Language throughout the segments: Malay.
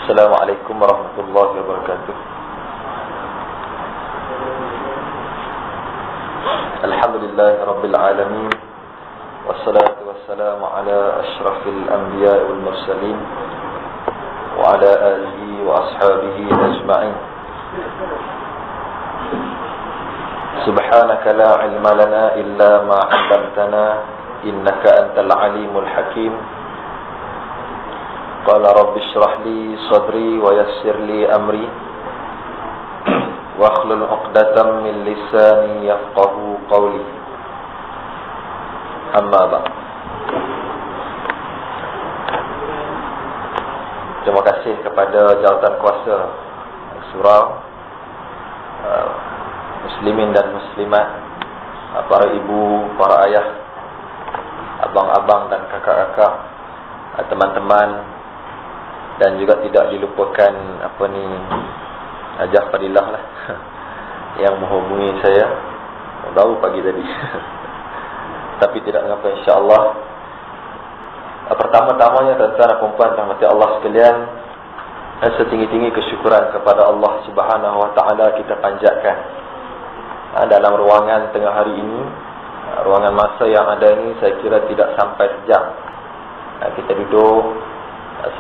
Assalamualaikum warahmatullahi wabarakatuh. Alhamdulillah Rabbil Alamin, wassalatu wassalamu ala ashrafil anbiya wal mursalin wa ala alihi wa ashabihi ajma'in. Subhanaka la ilma lana illa ma 'allamtana innaka antal alimul hakim. Qala rabbi shrah li sadri wa yassir li amri wa akhlul 'uqdatam min lisani yafqahu qawli. Amma ba'd. Terima kasih kepada jawatan kuasa surau, muslimin dan muslimat, para ibu, para ayah, abang-abang dan kakak-kakak, teman-teman, dan juga tidak dilupakan Hajah Fadilah lah yang menghubungi saya baru pagi tadi. Tapi tidak mengapa, insya-Allah. Pertama-tamanya tuan-tuan dan puan-puan rahmati Allah sekalian, setinggi-tinggi kesyukuran kepada Allah Subhanahu wa taala kita panjatkan dalam ruangan tengah hari ini. Ruangan masa yang ada ini saya kira tidak sampai sejam. Kita duduk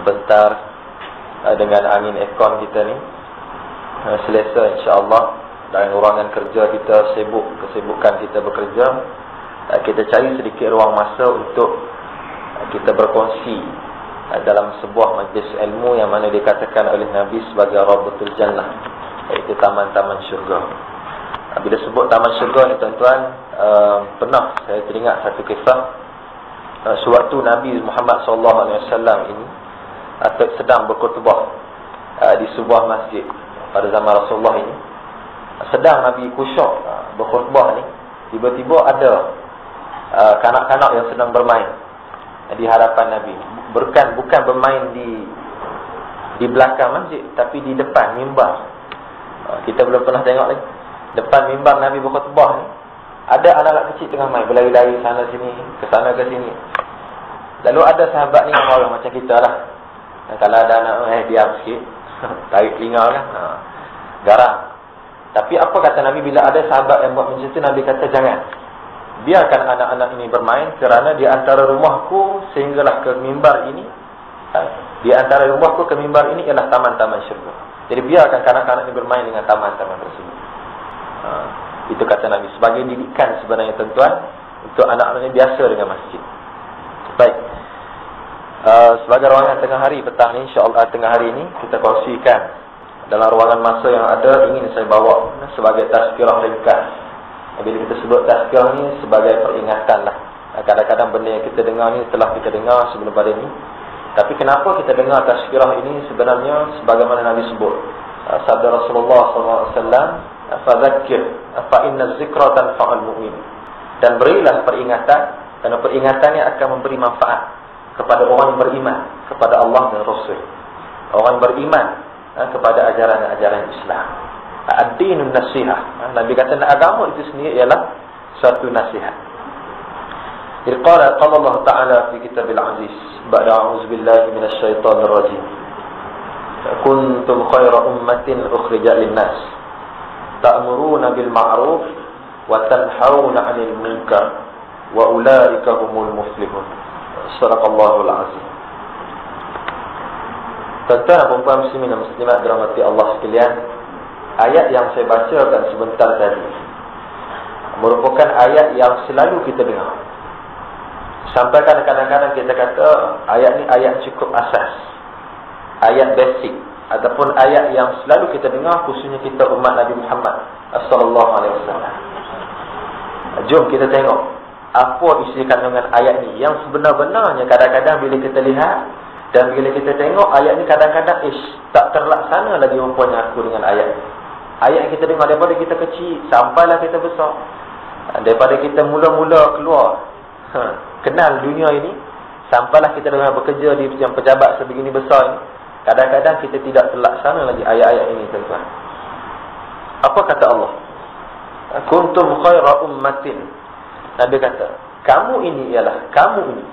sebentar dengan angin aircon kita ni, selesa insya-Allah. Dalam ruangan kerja kita sibuk, kesibukan kita bekerja, kita cari sedikit ruang masa untuk kita berkongsi dalam sebuah majlis ilmu yang mana dikatakan oleh Nabi sebagai Rabbatul Jannah, iaitu taman-taman syurga. Bila sebut taman syurga ni tuan-tuan, pernah saya teringat satu kisah. Sewaktu Nabi Muhammad SAW ini sedang berkhutbah di sebuah masjid pada zaman Rasulullah ini, sedang Nabi khusyuk berkhutbah ni, tiba-tiba ada kanak-kanak yang sedang bermain di hadapan Nabi. Bukan bermain di belakang masjid, tapi di depan mimbar. Kita belum pernah tengok lagi. Depan mimbar Nabi berkhutbah ni, ada anak-anak kecil tengah main, berlari-lari sana sini, ke sana ke sini. Lalu ada sahabat ni yang orang macam kita lah. Kalau ada anak, diam sikit, tarik telinga kan, garang. Tapi apa kata Nabi bila ada sahabat yang buat macam itu? Nabi kata jangan, biarkan anak-anak ini bermain, kerana di antara rumahku sehinggalah ke mimbar ini, di antara rumahku ke mimbar ini ialah taman-taman syurga. Jadi biarkan kanak-kanak ini bermain dengan taman-taman tersebut. Itu kata Nabi, sebagai didikan sebenarnya tuan-tuan, untuk anak-anak ini biasa dengan masjid. Baik, sebagai ruangan tengah hari petang ni, insya-Allah tengah hari ini kita kongsikan dalam ruangan masa yang ada, ingin saya bawa sebagai tazkirah ringkas. Bila kita sebut tazkirah ni sebagai peringatan lah. Kadang-kadang benda yang kita dengar ni telah kita dengar sebelum pada ni, tapi kenapa kita dengar tazkirah ini? Sebenarnya sebagaimana Nabi sebut, sabda Rasulullah SAW, fadzakir fa inna dzikra tanfa'ul mu'min. Dan berilah peringatan, kerana peringatannya akan memberi manfaat kepada orang yang beriman kepada Allah dan Rasul, orang beriman kepada ajaran-ajaran Islam. Ad-dinun nasihah. Nabi kata agama itu sendiri ialah suatu nasihat. Qala Allah Ta'ala fi kitabil aziz, ba'da a'udzu billahi minasy syaithanir rajim, kuntum khayra ummatin ukhrijat lin-nas ta'muruna bil ma'ruf wa tanhauna 'anil munkar wa ulaika humul muflihun. Sadaqallahul azim. Tuan-tuan dan puan-puan muslimin dan muslimat dirahmati Allah sekalian, ayat yang saya bacakan sebentar tadi merupakan ayat yang selalu kita dengar. Sampai kadang-kadang kita kata ayat ni ayat cukup asas, ayat basic, ataupun ayat yang selalu kita dengar, khususnya kita umat Nabi Muhammad SAW. Jom kita tengok apa isi kandungan ayat ni yang sebenar-benarnya. Kadang-kadang bila kita lihat dan bila kita tengok ayat ni, kadang-kadang tak terlaksana lagi rupanya aku dengan ayat ni. Ayat kita dengar daripada kita kecil sampailah kita besar, daripada kita mula-mula keluar kenal dunia ini, sampailah kita dengan bekerja di yang pejabat sebegini besar ini, kadang-kadang kita tidak terlaksana lagi ayat-ayat ini tuan-tuan. Apa kata Allah? Kuntum khaira ummatin. Nabi kata, kamu ini ialah, kamu ini.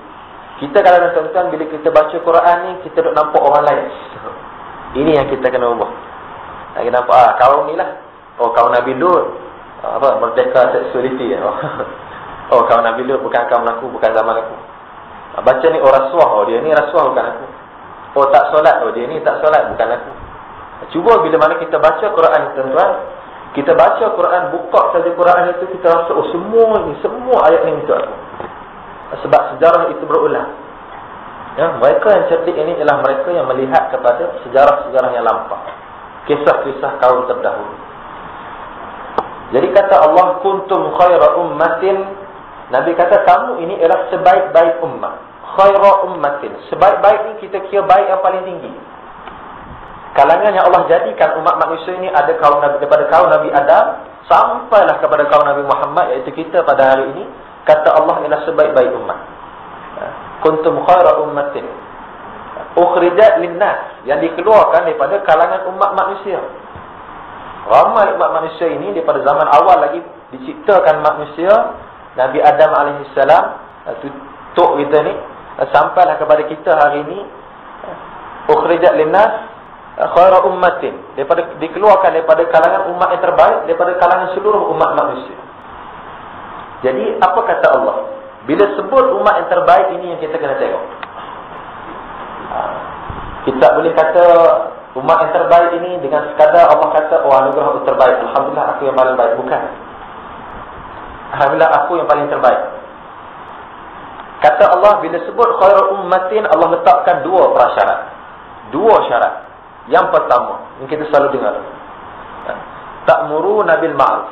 Kita kadang-kadang tuan-tuan bila kita baca Quran ni, kita duk nampak orang lain. Ini yang kita kena ubah. Kita nampak, kaum ni lah. Oh, kaum Nabi Lut. Merdeka seksualiti. Oh, kaum Nabi Lut bukan kaum aku, bukan zaman aku. Baca ni, oh rasuah. Oh, dia ni rasuah, bukan aku. Oh, tak solat. Oh, dia ni tak solat, bukan aku. Cuba bila mana kita baca Quran, tuan-tuan. Kita baca Quran, buka saja Quran itu, kita rasa, oh semua ayat ni untuk aku. Sebab sejarah itu berulang. Ya, mereka yang cerdik ini ialah mereka yang melihat kepada sejarah-sejarah yang lampau. Kisah-kisah kaum terdahulu. Jadi kata Allah, kuntum khaira ummatin. Nabi kata, kamu ini ialah sebaik-baik ummah. Khaira ummatin. Sebaik-baik ni kita kira baik yang paling tinggi. Kalangan yang Allah jadikan umat manusia ini ada kaum Nabi, daripada kaum Nabi Adam sampailah kepada kaum Nabi Muhammad, iaitu kita pada hari ini. Kata Allah ialah sebaik-baik umat. Kuntum khaira ummatin ukhrijat linnas, yang dikeluarkan daripada kalangan umat manusia. Ramai umat manusia ini daripada zaman awal lagi diciptakan manusia, Nabi Adam alaihissalam, tutuk kita ni, sampailah kepada kita hari ini. Ukhrijat linnas khaira ummatin, dikeluarkan daripada kalangan umat yang terbaik, daripada kalangan seluruh umat manusia. Jadi apa kata Allah? Bila sebut umat yang terbaik ini yang kita kena tengok. Kita boleh kata umat yang terbaik ini dengan sekadar Allah kata, oh anugerah itu terbaik, alhamdulillah aku yang paling baik. Bukan. Alhamdulillah aku yang paling terbaik. Kata Allah, bila sebut khairul ummatin, Allah letakkan dua prasyarat. Dua syarat. Yang pertama, yang kita selalu dengar, ta'muruna bil ma'ruf,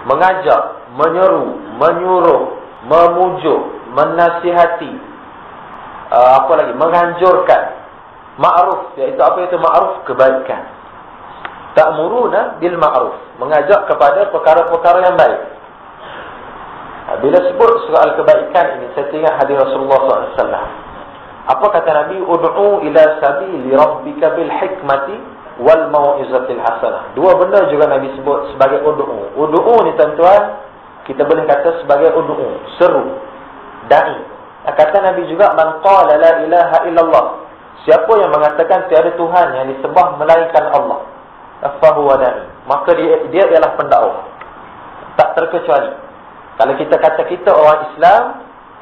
mengajak, menyeru, menyuruh, memujuk, menasihati, apa lagi, menganjurkan. Ma'ruf, iaitu apa itu ma'ruf? Kebaikan. Ta'muruna bil ma'ruf, mengajak kepada perkara-perkara yang baik. Bila sebut soal kebaikan ini, saya ingat hadis Rasulullah SAW. Apa kata Nabi? Ud'u ila sabili rabbika bil hikmati wal mau'izatil hasanah. Dua benda juga Nabi sebut sebagai ud'u. Ud'u ni tuan-tuan, kita boleh kata sebagai ud'u, seru, da'i. Kata Nabi juga, man qala la ilaha illallah, siapa yang mengatakan tiada Tuhan yang disembah melainkan Allah, fahuwa da'i, maka dia ialah pendakwah. Tak terkecuali. Kalau kita kata kita orang Islam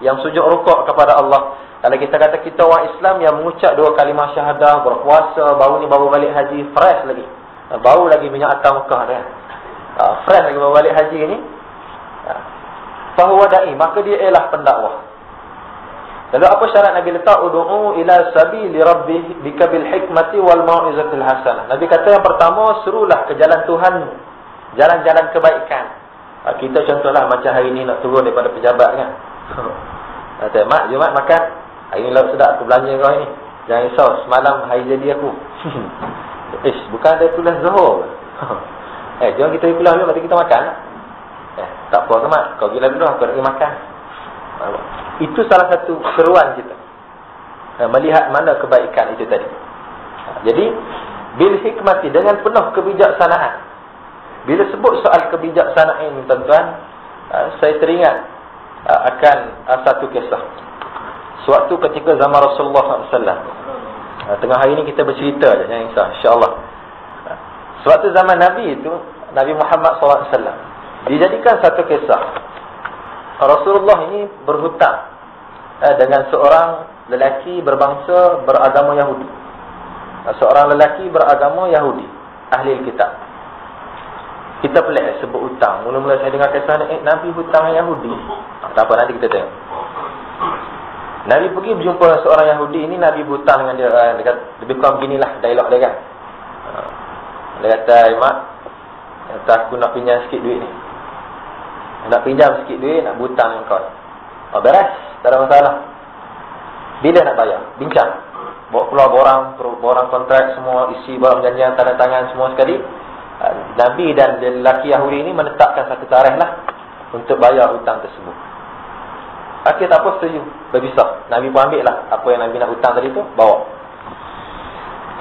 yang sujud rukuk kepada Allah, kalau kita kata kita orang Islam yang mengucap dua kalimah syahadah, berpuasa, baru balik haji, fresh lagi, baru lagi minyak atar Mekah dia, fresh lagi baru balik haji ni, fahuwa da'i, maka dia ialah pendakwah. Lalu apa syarat Nabi letak? Ud'u ila sabili rabbika bil hikmati wal mau'izatil hasanah. Nabi kata yang pertama, serulah ke jalan Tuhan, jalan-jalan kebaikan. Kita contohlah macam hari ni nak turun daripada pejabat kan. Kata, mak, jom mak makan. Hari ni lauk sedap, aku belanja kau ni. Jangan risau, semalam hari jadi aku. Bukan ada tulis Zuhur. Jom kita pergi pulang dulu, mari kita makan. Tak apa ke mak, kau gila dulu, aku nak pergi makan. Itu salah satu seruan kita, melihat mana kebaikan itu tadi. Jadi bil hikmati, dengan penuh kebijaksanaan. Bila sebut soal kebijaksanaan ini tuan-tuan, saya teringat akan satu kisah. Suatu ketika zaman Rasulullah SAW, tengah hari ini kita bercerita je, jangan risau, insya-Allah. Suatu zaman Nabi itu, Nabi Muhammad SAW, dijadikan satu kisah. Rasulullah ini berhutang dengan seorang lelaki berbangsa beragama Yahudi. Seorang lelaki beragama Yahudi, ahli kitab. Kita pelik sebut hutang. Mula-mula saya dengar kisah ni, Nabi hutang dengan Yahudi. Tak apa, nanti kita tengok. Nabi pergi berjumpa dengan seorang Yahudi ini, Nabi berhutang dengan dia. Dia kata, lebih kurang beginilah dialog dia kan. Dia kata, mak, kata aku nak pinjam sikit duit ni. Nak pinjam sikit duit, nak berhutang dengan kau. Beres, tak ada masalah. Bila nak bayar? Bincang. Bawa keluar borang kontrak semua, isi borang janjian, tanda tangan semua sekali. Nabi dan lelaki Yahudi ini menetapkan satu tarikh lah untuk bayar hutang tersebut. Akhir tak apa, setuju, berpisah. Nabi pun ambil lah apa yang Nabi nak hutang tadi tu, bawa.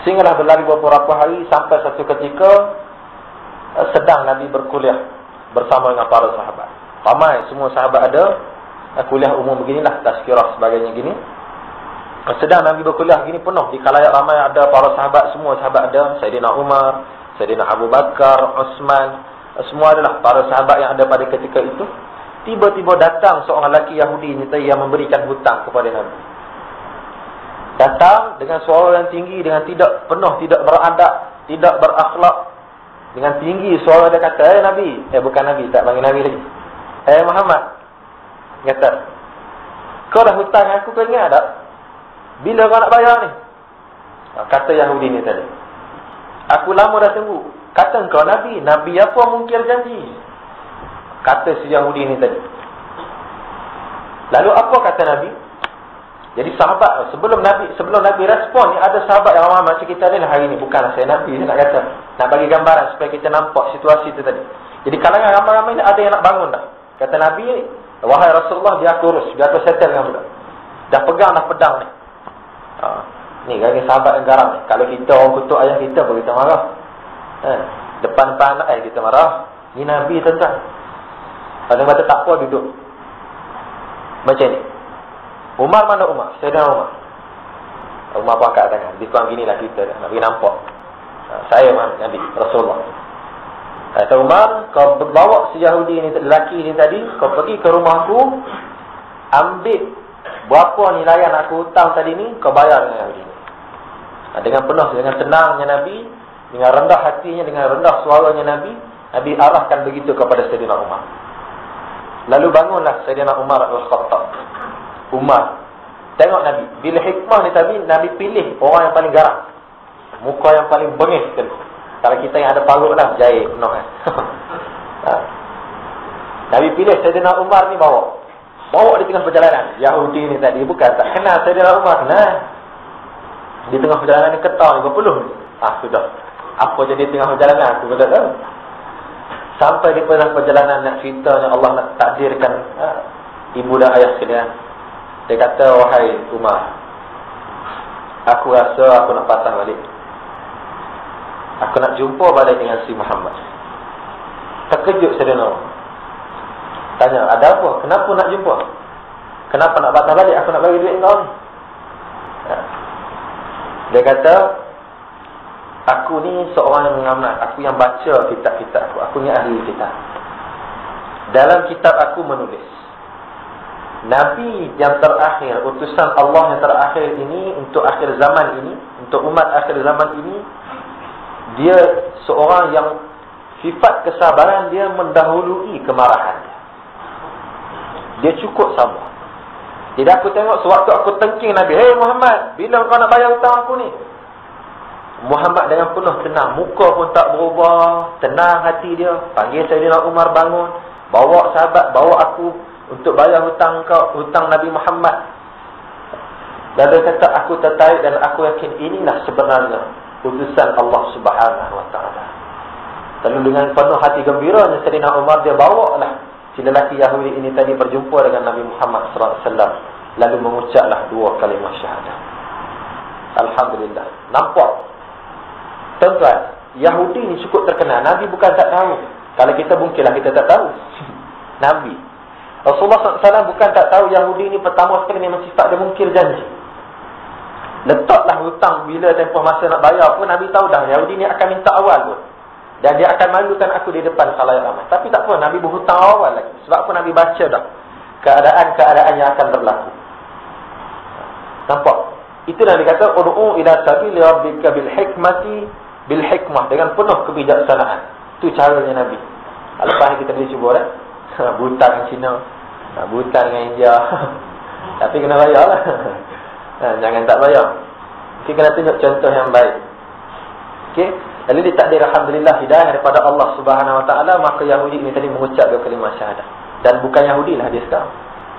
Sehinggalah berlalu beberapa hari, sampai satu ketika sedang Nabi berkuliah bersama dengan para sahabat. Ramai semua sahabat ada, kuliah umum beginilah, tazkirah sebagainya gini. Sedang Nabi berkuliah gini penuh di khalayak ramai, ada para sahabat, semua sahabat ada, Sayyidina Umar, Sayyidina Abu Bakar, Uthman, semua adalah para sahabat yang ada pada ketika itu. Tiba-tiba datang seorang lelaki Yahudi yang memberikan hutang kepada Nabi. Datang dengan suara yang tinggi, dengan tidak beradab, tidak berakhlak. Dengan tinggi suara dia kata, Nabi. Bukan Nabi, tak panggil Nabi lagi. Muhammad. Kata, kau dah hutang aku, kau ingat tak? Bila kau nak bayar ni? Kata Yahudi ni tadi, aku lama dah tunggu. Kata engkau Nabi. Nabi apa mungkir janji? Kata si Yahudi ni tadi. Lalu apa kata Nabi? Jadi sahabat, sebelum Nabi respon ni, ada sahabat yang ramai macam kita ni lah hari ni. Bukanlah saya Nabi, saya nak kata, nak bagi gambaran supaya kita nampak situasi tu tadi. Jadi kalangan ramai-ramai ni ada yang nak bangun dah. Kata Nabi, wahai Rasulullah, biar aku urus, biar aku settle dengan budak. Dah pegang dah pedang ni. Ni bagi sahabat yang garam ni. Kalau kita orang kutuk ayah kita, baru kita marah. Depan-depan anak kita marah. Ni Nabi tuan-tuan. Pada mata tak apa duduk macam ni. Umar mana Umar? Sayyidina Umar. Umar pun angkat tangan. Lebih kurang ginilah kita dah. Nabi nampak. Saya Nabi Rasulullah. Kata Umar, kau bawa si Yahudi ni, lelaki ni tadi, kau pergi ke rumahku, ambil berapa nilai yang aku hutang tadi ni, kau bayar dengan Yahudi ni. Dengan penuh, dengan tenangnya Nabi, dengan rendah hatinya, dengan rendah suaranya Nabi arahkan begitu kepada Sayyidina Umar. Lalu bangunlah Sayyidina Umar Al-Khattab. Umar tengok Nabi. Bila hikmah ni tadi, Nabi pilih orang yang paling garang, muka yang paling bengis sekali. Kalau kita yang ada parut lah, jahit penuh kan. Nabi pilih Sayyidina Umar ni, bawa di tengah perjalanan. Yahudi ni tadi bukan tak kenal Sayyidina Umar, kenal. Di tengah perjalanan ni ketang ni berpeluh. Sudah. Apa jadi tengah perjalanan aku tak tahu. Sampai di tengah perjalanan nak ceritanya Allah nak takdirkan ibu dan ayah sekalian. Dia kata, wahai Umar, aku rasa aku nak patah balik. Aku nak jumpa balik dengan si Muhammad. Terkejut Sayyidina Umar. Tanya, ada apa? Kenapa nak jumpa? Kenapa nak patah balik? Aku nak bagi duit kau ni. Dia kata, aku ni seorang yang mengamat. Aku yang baca kitab-kitab aku. Aku ni ahli kitab. Dalam kitab aku menulis, Nabi yang terakhir, utusan Allah yang terakhir ini, untuk akhir zaman ini, untuk umat akhir zaman ini, dia seorang yang sifat kesabaran dia mendahului kemarahan dia. Dia cukup sabar. Jadi aku tengok sewaktu aku tengking Nabi, "Hei Muhammad, bila kau nak bayar hutang aku ni?" Muhammad dengan penuh tenang, muka pun tak berubah, tenang hati dia. Panggil Sayyidina Umar bangun, bawa sahabat, bawa aku untuk bayar hutang kau, hutang Nabi Muhammad. Lalu kata, aku tertarik dan aku yakin inilah sebenarnya utusan Allah Subhanahu Wa Taala. Lalu dengan penuh hati gembiranya Sayyidina Umar, dia bawalah si lelaki Yahudi ini tadi berjumpa dengan Nabi Muhammad SAW. Lalu mengucaplah 2 kalimah syahadah. Alhamdulillah. Nampak? Tuan-tuan, Yahudi ni cukup terkenal. Nabi bukan tak tahu. Kalau kita mungkinlah kita tak tahu. Nabi Rasulullah SAW bukan tak tahu Yahudi ni pertama sekali memang sifat dia mungkir janji. Letaklah hutang bila tempoh masa nak bayar pun Nabi tahu dah Yahudi ni akan minta awal pun. Dan dia akan malukan aku di depan khalayak ramai. Tapi tak apa, Nabi berhutang awal lagi. Sebab apa? Nabi baca dah keadaan-keadaan yang akan berlaku. Nampak? Itulah dikata, ud'u ila sabili rabbika bil hikmati bil hikmah, dengan penuh kebijaksanaan. Itu caranya Nabi. Lepas ni kita boleh cuba dah. Buta dengan Cina, buta dengan India. Tapi kena bayar lah. Jangan tak bayar. Kita kena tunjuk contoh yang baik. Okey. Lalu ditakdir alhamdulillah hidayah daripada Allah Subhanahu Wa Taala, maka Yahudi ini tadi mengucap 2 kalimah syahadah. Dan bukan Yahudi lah dia sekarang,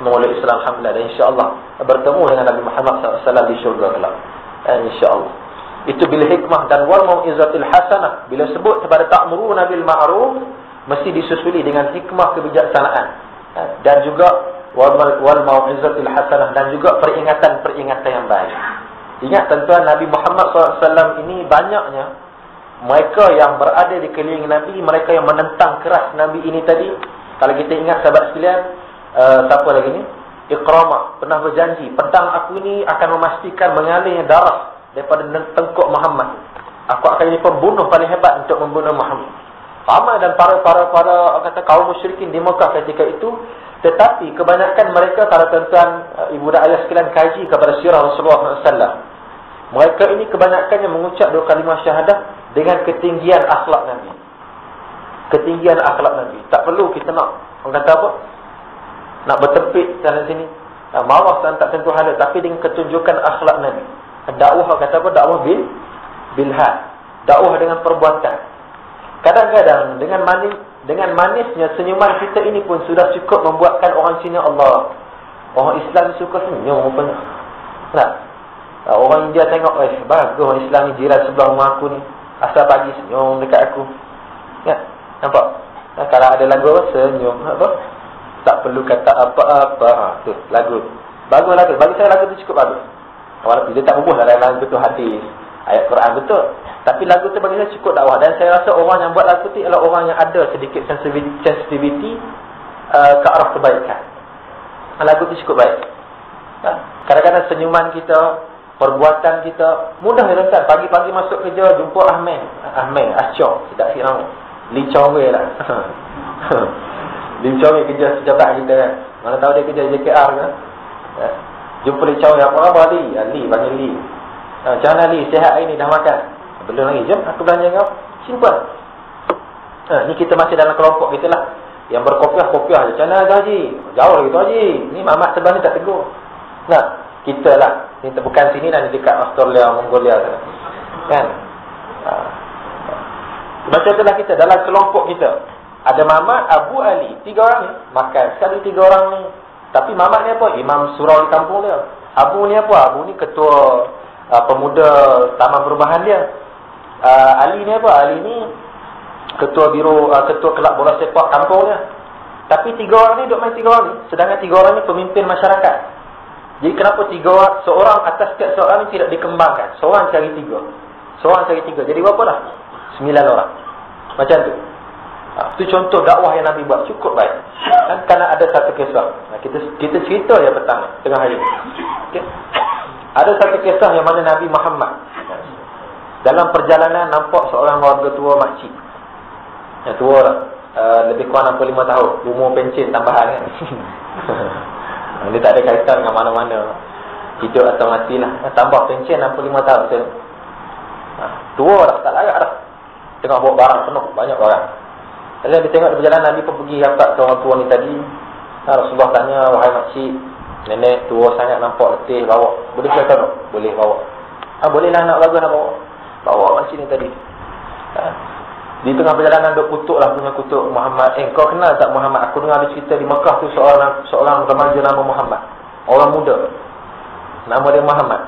menolak Islam alhamdulillah, dan insya-Allah bertemu dengan Nabi Muhammad SAW di syurga kelak. Insya-Allah. Itu bil hikmah dan wal mau'izatil hasanah. Bila sebut kepada ta'muruna bil ma'ruf, mesti disusuli dengan hikmah kebijaksanaan. Dan juga wal mau'izatil hasanah, dan juga peringatan-peringatan yang baik. Ingat tuan-tuan, Nabi Muhammad SAW ini banyaknya mereka yang berada di keliling Nabi, mereka yang menentang keras Nabi ini tadi. Kalau kita ingat sahabat sekalian, siapa lagi ni? Iqramah pernah berjanji, pedang aku ni akan memastikan mengalirnya darah daripada tengkuk Muhammad. Aku akan jadi pembunuh paling hebat untuk membunuh Muhammad. Ramai dan para kata kaum musyrikin di Mekah ketika itu. Tetapi kebanyakan mereka, kalau tuan-tuan ibu dan ayah sekalian kaji kepada sirah Rasulullah SAW, mereka ini kebanyakannya mengucap dua kalimah syahadah dengan ketinggian akhlak Nabi. Ketinggian akhlak Nabi. Tak perlu kita nak, orang kata apa, nak bertepik sana sini, marah dan tak tentu hala, tapi dengan ketunjukan akhlak Nabi. Dakwah, kata apa, dakwah bilhad, dakwah dengan perbuatan. Kadang-kadang dengan manisnya senyuman kita ini pun sudah cukup membuatkan orang Cina, Allah, orang Islam suka senyum rupanya. Nah, orang India tengok, bagus orang Islam ni, jiran sebelah rumah aku ni, asal pagi senyum dekat aku. Ya, nampak? Kalau ada lagu apa, senyum apa, tak perlu kata apa-apa. Tu lagu. Bagus lagu. Bagi saya lagu tu cukup bagus. Walaupun dia tak berbuah dalam lagu tu hadis, ayat Quran betul. Tapi lagu tu bagi saya cukup dakwah. Dan saya rasa orang yang buat lagu tu adalah orang yang ada sedikit sensitivity ke arah kebaikan. Lagu tu cukup baik. Kadang-kadang senyuman kita, perbuatan kita mudah ya tuan. Pagi-pagi masuk kerja jumpa Ahmed, Acok, sedap sikit Li Chong Wei lah. Li Chong Wei kerja sejabat kita kan. Mana tahu dia kerja JKR kan. Jumpa Li Chong Wei, apa khabar Li? Li panggil Li. Macam mana Li, sihat hari ni, dah makan? Belum lagi, jom aku belanja kau. Simple. Ni kita masih dalam kelompok kita lah, yang berkopiah-kopiah je. Macam mana Haji? Jauh lagi tu Haji. Ni Mamat sebelah ni tak tegur. Nah, kita lah. Ni bukan sini lah, ni dekat Australia, Mongolia kan. Macam itulah kita dalam kelompok kita. Ada Mamat, Abu Ali, 3 orang ni makan sekali 3 orang ni. Tapi Mamat ni apa? Imam surau di kampung dia. Abu ni apa? Abu ni ketua pemuda taman perubahan dia. Ali ni apa? Ali ni ketua biro, ketua kelab bola sepak kampung dia. Tapi 3 orang ni duk main 3 orang ni, sedangkan 3 orang ni pemimpin masyarakat. Jadi kenapa 3 orang, seorang atas setiap seorang ni tidak dikembangkan? Seorang cari 3. Jadi berapa dah? 9 orang. Macam tu. Itu contoh dakwah yang Nabi buat, cukup baik. Dan kerana ada satu kisah. Kita cerita ya petang tengah hari. Okay? Ada satu kisah yang mana Nabi Muhammad dalam perjalanan nampak seorang warga tua makcik. Yang tua lah, lebih kurang 65 tahun, umur pencen tambahan kan. Dia tak ada kaitan dengan mana-mana, hidup atau mati lah. Tambah pencen 65 tahun betul. Tua dah, tak layak dah. Tengah bawa barang penuh, banyak barang. Jadi dia tengok di perjalanan, Nabi pun pergi rapat ke orang tua ni tadi. Rasulullah tanya, wahai makcik, nenek tua sangat nampak letih, bawa. Boleh ke tak? Boleh bawa. Bolehlah nak bagus nak bawa. Bawa makcik ni tadi. Di tengah perjalanan duk kutuk lah, punya kutuk Muhammad. Kau kenal tak Muhammad? Aku dengar ada cerita di Mekah tu seorang remaja nama Muhammad. Orang muda, nama dia Muhammad.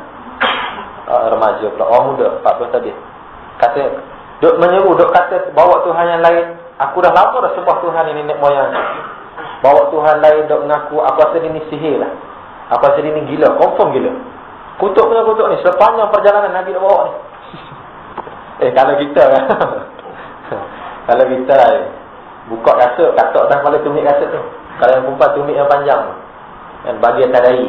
Remaja pula, orang muda, 14 tahun. Kata, duk menyeru, duk kata bawa Tuhan yang lain. Aku dah lama dah sembah Tuhan ni, nenek moyang. Bawa Tuhan lain, duk mengaku aku rasa dia ni sihir lah, aku rasa dia ni gila, confirm gila. Kutuk punya kutuk ni, sepanjang perjalanan Nabi nak bawa ni. Kalau kita kan kalau kita buka kasut, katok dah kepala tumit kasut tu. Kalau yang perempuan tumit yang panjang dan bagi atas dahi.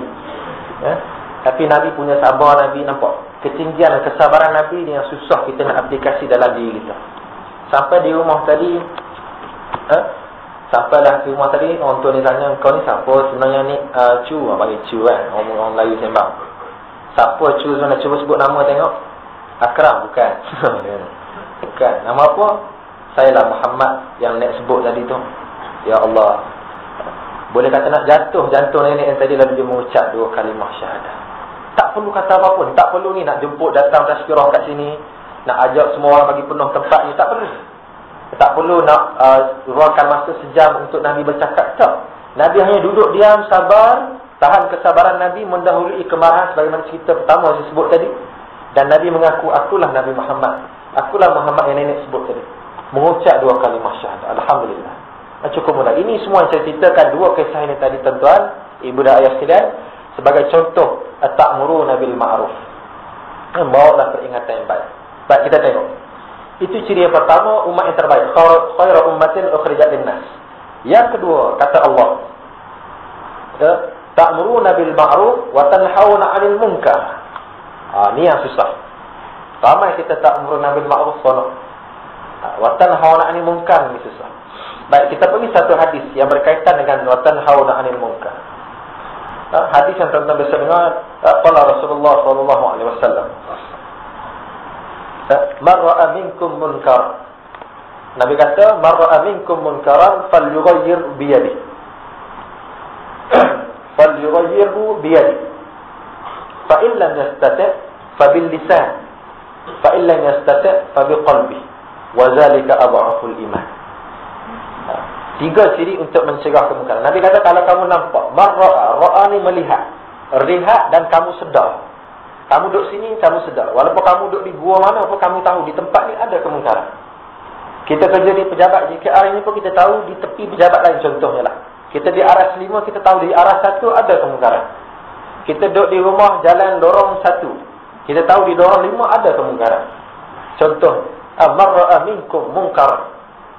Tapi Nabi punya sabar, Nabi nampak ketinggian dan kesabaran Nabi ni yang susah kita nak aplikasi dalam diri kita. Sampai di rumah tadi, sampailah di rumah tadi, orang tua ni tanya, kau ni siapa sebenarnya ni? Cu, bagi Cu kan, orang Melayu sembang. Siapa Cu sebenarnya? Cuba sebut nama tengok. Akram, bukan. Bukan. Nama apa? Saya lah Muhammad yang Nek sebut tadi tu. Ya Allah, boleh kata nak jatuh jantung nenek yang tadi lalu dia mengucap 2 kalimah syahadah. Tak perlu kata apa-apa. Tak perlu ni nak jemput datang tazkirah kat sini, nak ajak semua orang bagi penuh tempat ni. Tak perlu. Tak perlu nak luangkan masa sejam untuk Nabi bercakap. Tak. Nabi hanya duduk diam, sabar. Tahan kesabaran Nabi mendahului kemarahan sebagaimana cerita pertama saya sebut tadi. Dan Nabi mengaku, akulah Nabi Muhammad. Akulah Muhammad yang nenek sebut tadi. Mengucap 2 kalimah syahadah. Alhamdulillah. Cukup mudah. Ini semua yang saya ceritakan 2 kisah ini tadi tuan-tuan, ibu dan ayah sekalian, sebagai contoh at-ta'muruna bil ma'ruf. Bawalah peringatan yang baik. Baik, kita tengok. Itu ciri yang pertama, umat yang terbaik. Khairu ummatin ukhrijat linnas. Yang kedua, kata Allah, ta'muruna bil ma'ruf wa tanhauna 'anil munkar. Ni yang susah. Ramai kita ta'muruna bil ma'ruf wa tanhauna 'anil munkar, ni susah. Baik, kita pergi satu hadis yang berkaitan dengan wa tanhauna 'anil munkar. Hadis yang tuan-tuan bisa dengar, qala Rasulullah sallallahu alaihi wasallam, man ra'a minkum munkar. Nabi kata, man ra'a minkum munkaran falyughayyir bi yadihi. Falyughayyirhu bi yadihi. Fa in lam yastati' fa bil lisan. Fa in lam yastati' fa bi qalbihi. Wa zalika adhaful iman. 3 ciri untuk mencegah kemungkaran. Nabi kata, kalau kamu nampak, ra'a ni melihat, lihat dan kamu sedar. Kamu duduk sini, kamu sedar. Walaupun kamu duduk di gua mana pun, kamu tahu di tempat ni ada kemungkaran. Kita kerja di pejabat JKR ini pun kita tahu di tepi pejabat lain, contohnya lah. Kita di arah 5, kita tahu di arah 1 ada kemungkaran. Kita duduk di rumah jalan lorong 1, kita tahu di lorong 5 ada kemungkaran. Contoh, man ra'a minkum munkaran,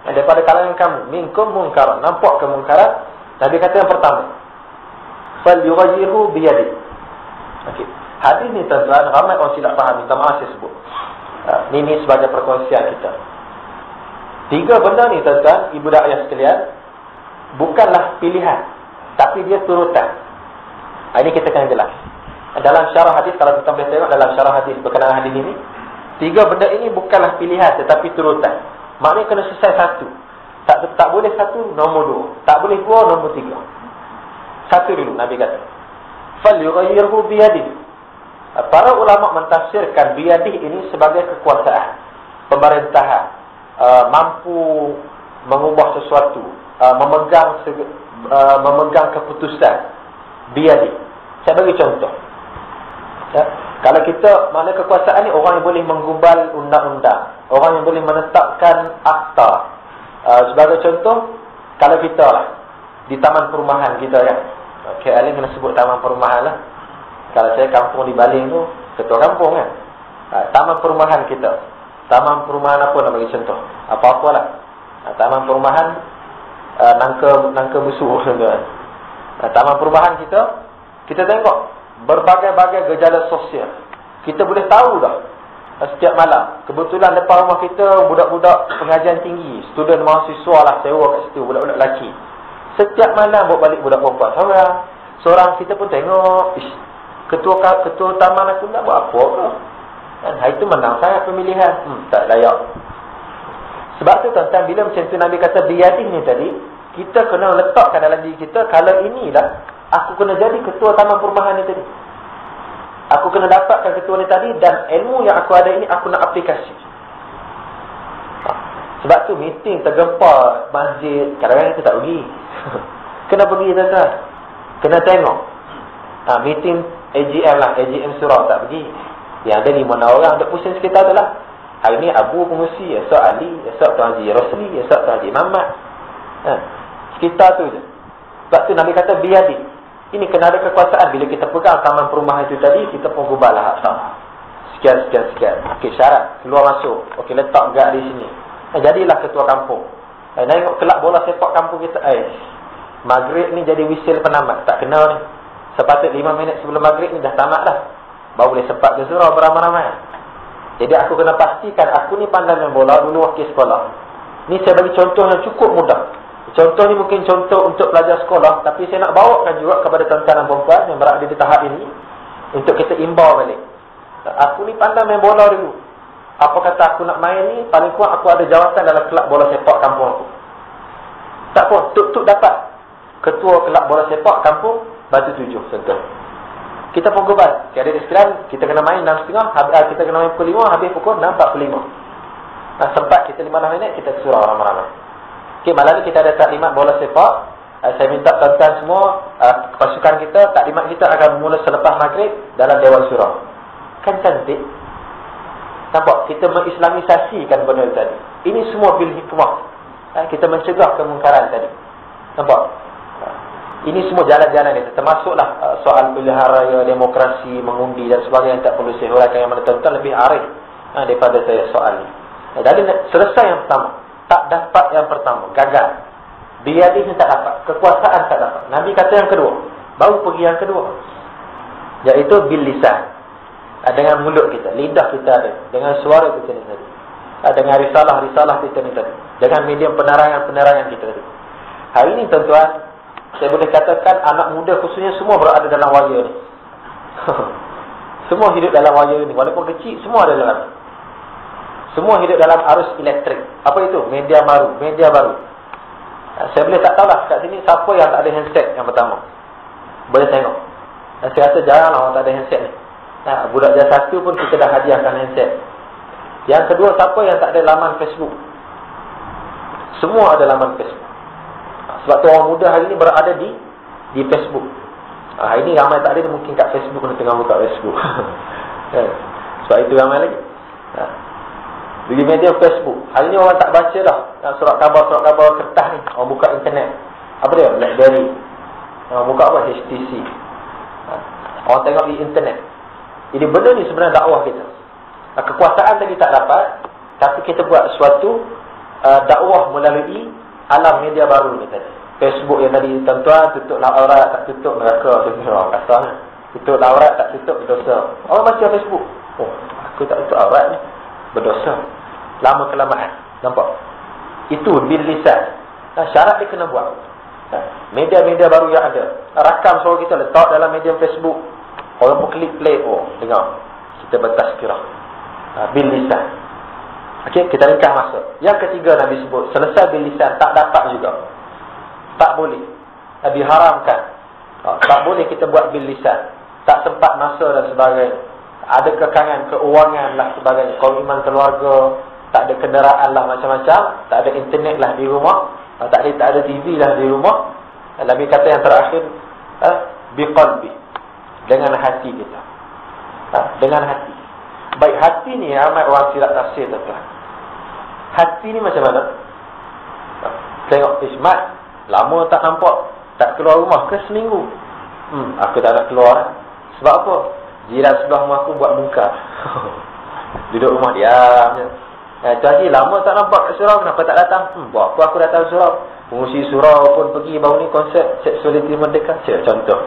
daripada kalangan kamu, minkum munkaran, nampak kemungkaran. Nabi kata yang pertama, falyughayyirhu bi yadihi. Okey. Hadis ni tuan-tuan, ramai orang tidak faham. Minta maaf saya sebut. Ini sebagai perkongsian kita. 3 benda ni tuan-tuan, ibu dan ayah sekalian, bukanlah pilihan, tapi dia turutan. Ini kita akan jelas. Dalam syarah hadis, kalau kita boleh tengok dalam syarah hadis berkenaan hadis ini, 3 benda ini bukanlah pilihan, tetapi turutan. Maknanya kena selesai satu. Tak boleh satu, nombor 2. Tak boleh 2, nombor 3. Satu dulu, Nabi kata, falyughayyirhu bi yadihi. Para ulama mentafsirkan bi yadihi ini sebagai kekuasaan, pemerintahan, mampu mengubah sesuatu, memegang keputusan. Bi yadihi. Saya bagi contoh. Ya, kalau kita, mana kekuasaan ni, orang yang boleh menggubal undang-undang, orang yang boleh menetapkan akta. Sebagai contoh, kalau kita lah di taman perumahan kita kan, KL kena sebut taman perumahan lah. Kalau saya kampung di Baling tu, ketua kampung kan, taman perumahan kita, taman perumahan apa nak bagi contoh, apa-apalah, taman perumahan nangka busuk kan. Taman perumahan kita tengok berbagai-bagai gejala sosial. Kita boleh tahu dah setiap malam. Kebetulan depan rumah kita budak-budak pengajian tinggi, student mahasiswa lah, sewa kat situ, budak-budak lelaki. Setiap malam bawa balik budak perempuan seorang kita pun tengok, ketua taman aku nak buat apa ke? Dan hari tu menang saya pemilihan. Tak layak. Sebab tu tuan-tuan, bila macam tu Nabi kata biyadih ni tadi, kita kena letakkan dalam diri kita, kalau inilah aku kena jadi ketua taman perumahan ni tadi. Aku kena dapatkan ketua ni tadi, dan ilmu yang aku ada ini aku nak aplikasi. Sebab tu meeting tergempar masjid, kadang-kadang kita tak pergi. Kena pergi tuan-tuan. Kena tengok. Meeting AGM lah, AGM surau tak pergi. Yang ada 5-6 orang duk pusing sekitar tu lah. Hari ni Abu pengusi, esok Ali, esok Tuan Haji Rosli, esok Tuan Haji Mamat. Sekitar tu je. Sebab tu Nabi kata biyadi. Ini kena ada kekuasaan. Bila kita pegang taman perumahan itu tadi, kita pun gubahlah harta. Sekian. Okey, syarat keluar masuk. Okey, letak gad di sini. Jadilah ketua kampung. Tengok kelab bola sepak kampung kita. Maghrib ni jadi wisil penamat. Tak kenal ni. Sepatut 5 minit sebelum maghrib ni dah tamat dah. Baru boleh sempat ke surau beramai-ramai. Jadi aku kena pastikan aku ni pandai main bola dulu waktu sekolah. Ni saya bagi contoh yang cukup mudah. Contoh ni mungkin contoh untuk pelajar sekolah, tapi saya nak bawakan juga kepada tuan-tuan dan puan-puan yang berada di tahap ini untuk kita imbau balik. Aku ni pandai main bola dulu. Apa kata aku nak main ni, paling kurang aku ada jawatan dalam kelab bola sepak kampung aku. Tak apa, tuk-tuk dapat ketua kelab bola sepak kampung Batu 7 contoh. Kita pun gubal. Ada di sekalian, kita kena main 6.30, kita kena main pukul 5, habis pukul 6.45. Sempat kita 15 minit, kita ke surau ramai-ramai. Okey, malam ni kita ada taklimat bola sepak. Saya minta tuan-tuan semua, pasukan kita, taklimat kita akan bermula selepas maghrib dalam Dewan Surau. Kan cantik? Nampak? Kita mengislamisasikan benda tadi. Ini semua bil hikmah. Kita mencegah kemungkaran tadi. Nampak? Ini semua jalan-jalan itu. Termasuklah soal pilihan raya, demokrasi, mengundi dan sebagainya yang tak perlu saya huraikan, yang mana tuan-tuan lebih arif daripada saya soal ni. Jadi selesai yang pertama. Tak dapat yang pertama, gagal. Biyadih tak dapat, kekuasaan tak dapat. Nabi kata yang kedua, Baru pergi yang kedua, iaitu bil lisan. Dengan mulut kita, lidah kita ada, dengan suara kita ni tadi, dengan risalah-risalah kita ni tadi, dengan medium penerangan-penerangan kita tadi. Hari ini tuan-tuan, saya boleh katakan anak muda khususnya semua berada dalam wayar ni. Semua hidup dalam wayar ni, walaupun kecil, semua ada dalam. Semua hidup dalam arus elektrik. Apa itu? Media baru. Saya boleh tak tahulah kat sini siapa yang tak ada handset yang pertama. Boleh tengok. Saya rasa jarang lah orang tak ada handset ni. Budak jasa 1 pun kita dah hadiahkan handset. Yang kedua, siapa yang tak ada laman Facebook? Semua ada laman Facebook. Sebab tu orang muda hari ni berada di Facebook. Hari ni ramai tak ada, mungkin kat Facebook kena tengah buka Facebook. Sebab itu ramai lagi. Di media Facebook. Hari ni orang tak baca dah surat khabar kertas ni. Orang buka internet. Apa dia? BlackBerry. Orang buka apa? HTC. Orang tengok di internet. Jadi benda ni sebenarnya dakwah kita. Kekuasaan tadi tak dapat, tapi kita buat suatu dakwah melalui alam media baru ni tadi. Facebook yang tadi tuan-tuan, tutuplah aurat, tak tutup neraka. Kasarnya. Tutuplah aurat, tak tutup berdosa. Orang baca Facebook. Oh, aku tak tutup aurat ni, berdosa. Lama-kelamaan. Nampak? Itu bil lisan. Syarat dia kena buat. Media-media baru yang ada. Rakam suara kita, letak dalam media Facebook. Orang pun klik play, dengar. Kita bertazkirah. Bil lisan. Okey, kita ringkas masuk. Yang ketiga Nabi sebut, selesai bil lisan, tak dapat juga. Tak boleh. Diharamkan. Tak boleh kita buat bil lisan. Tak sempat masa dan sebagainya. Ada kekangan, keuangan lah sebagainya. Komitmen keluarga, tak ada kenderaan lah macam-macam. Tak ada internet lah di rumah. Tak ada TV lah di rumah. Nabi kata yang terakhir, biqalbi. Dengan hati kita. Dengan hati. Baik, hati ni ramai orang silap tafsir tuan-tuan. Hati ni macam mana? Tengok Ismat, lama tak nampak, tak keluar rumah ke seminggu? Aku tak nak keluar. Sebab apa? Jiran sebelah rumah aku buat muka. Duduk rumah diam je. Tuan Haji, lama tak nampak kat surau, kenapa tak datang? Buat apa aku datang surau? Pengurusi surau pun pergi baru ni konsep seksualiti merdeka. Contoh.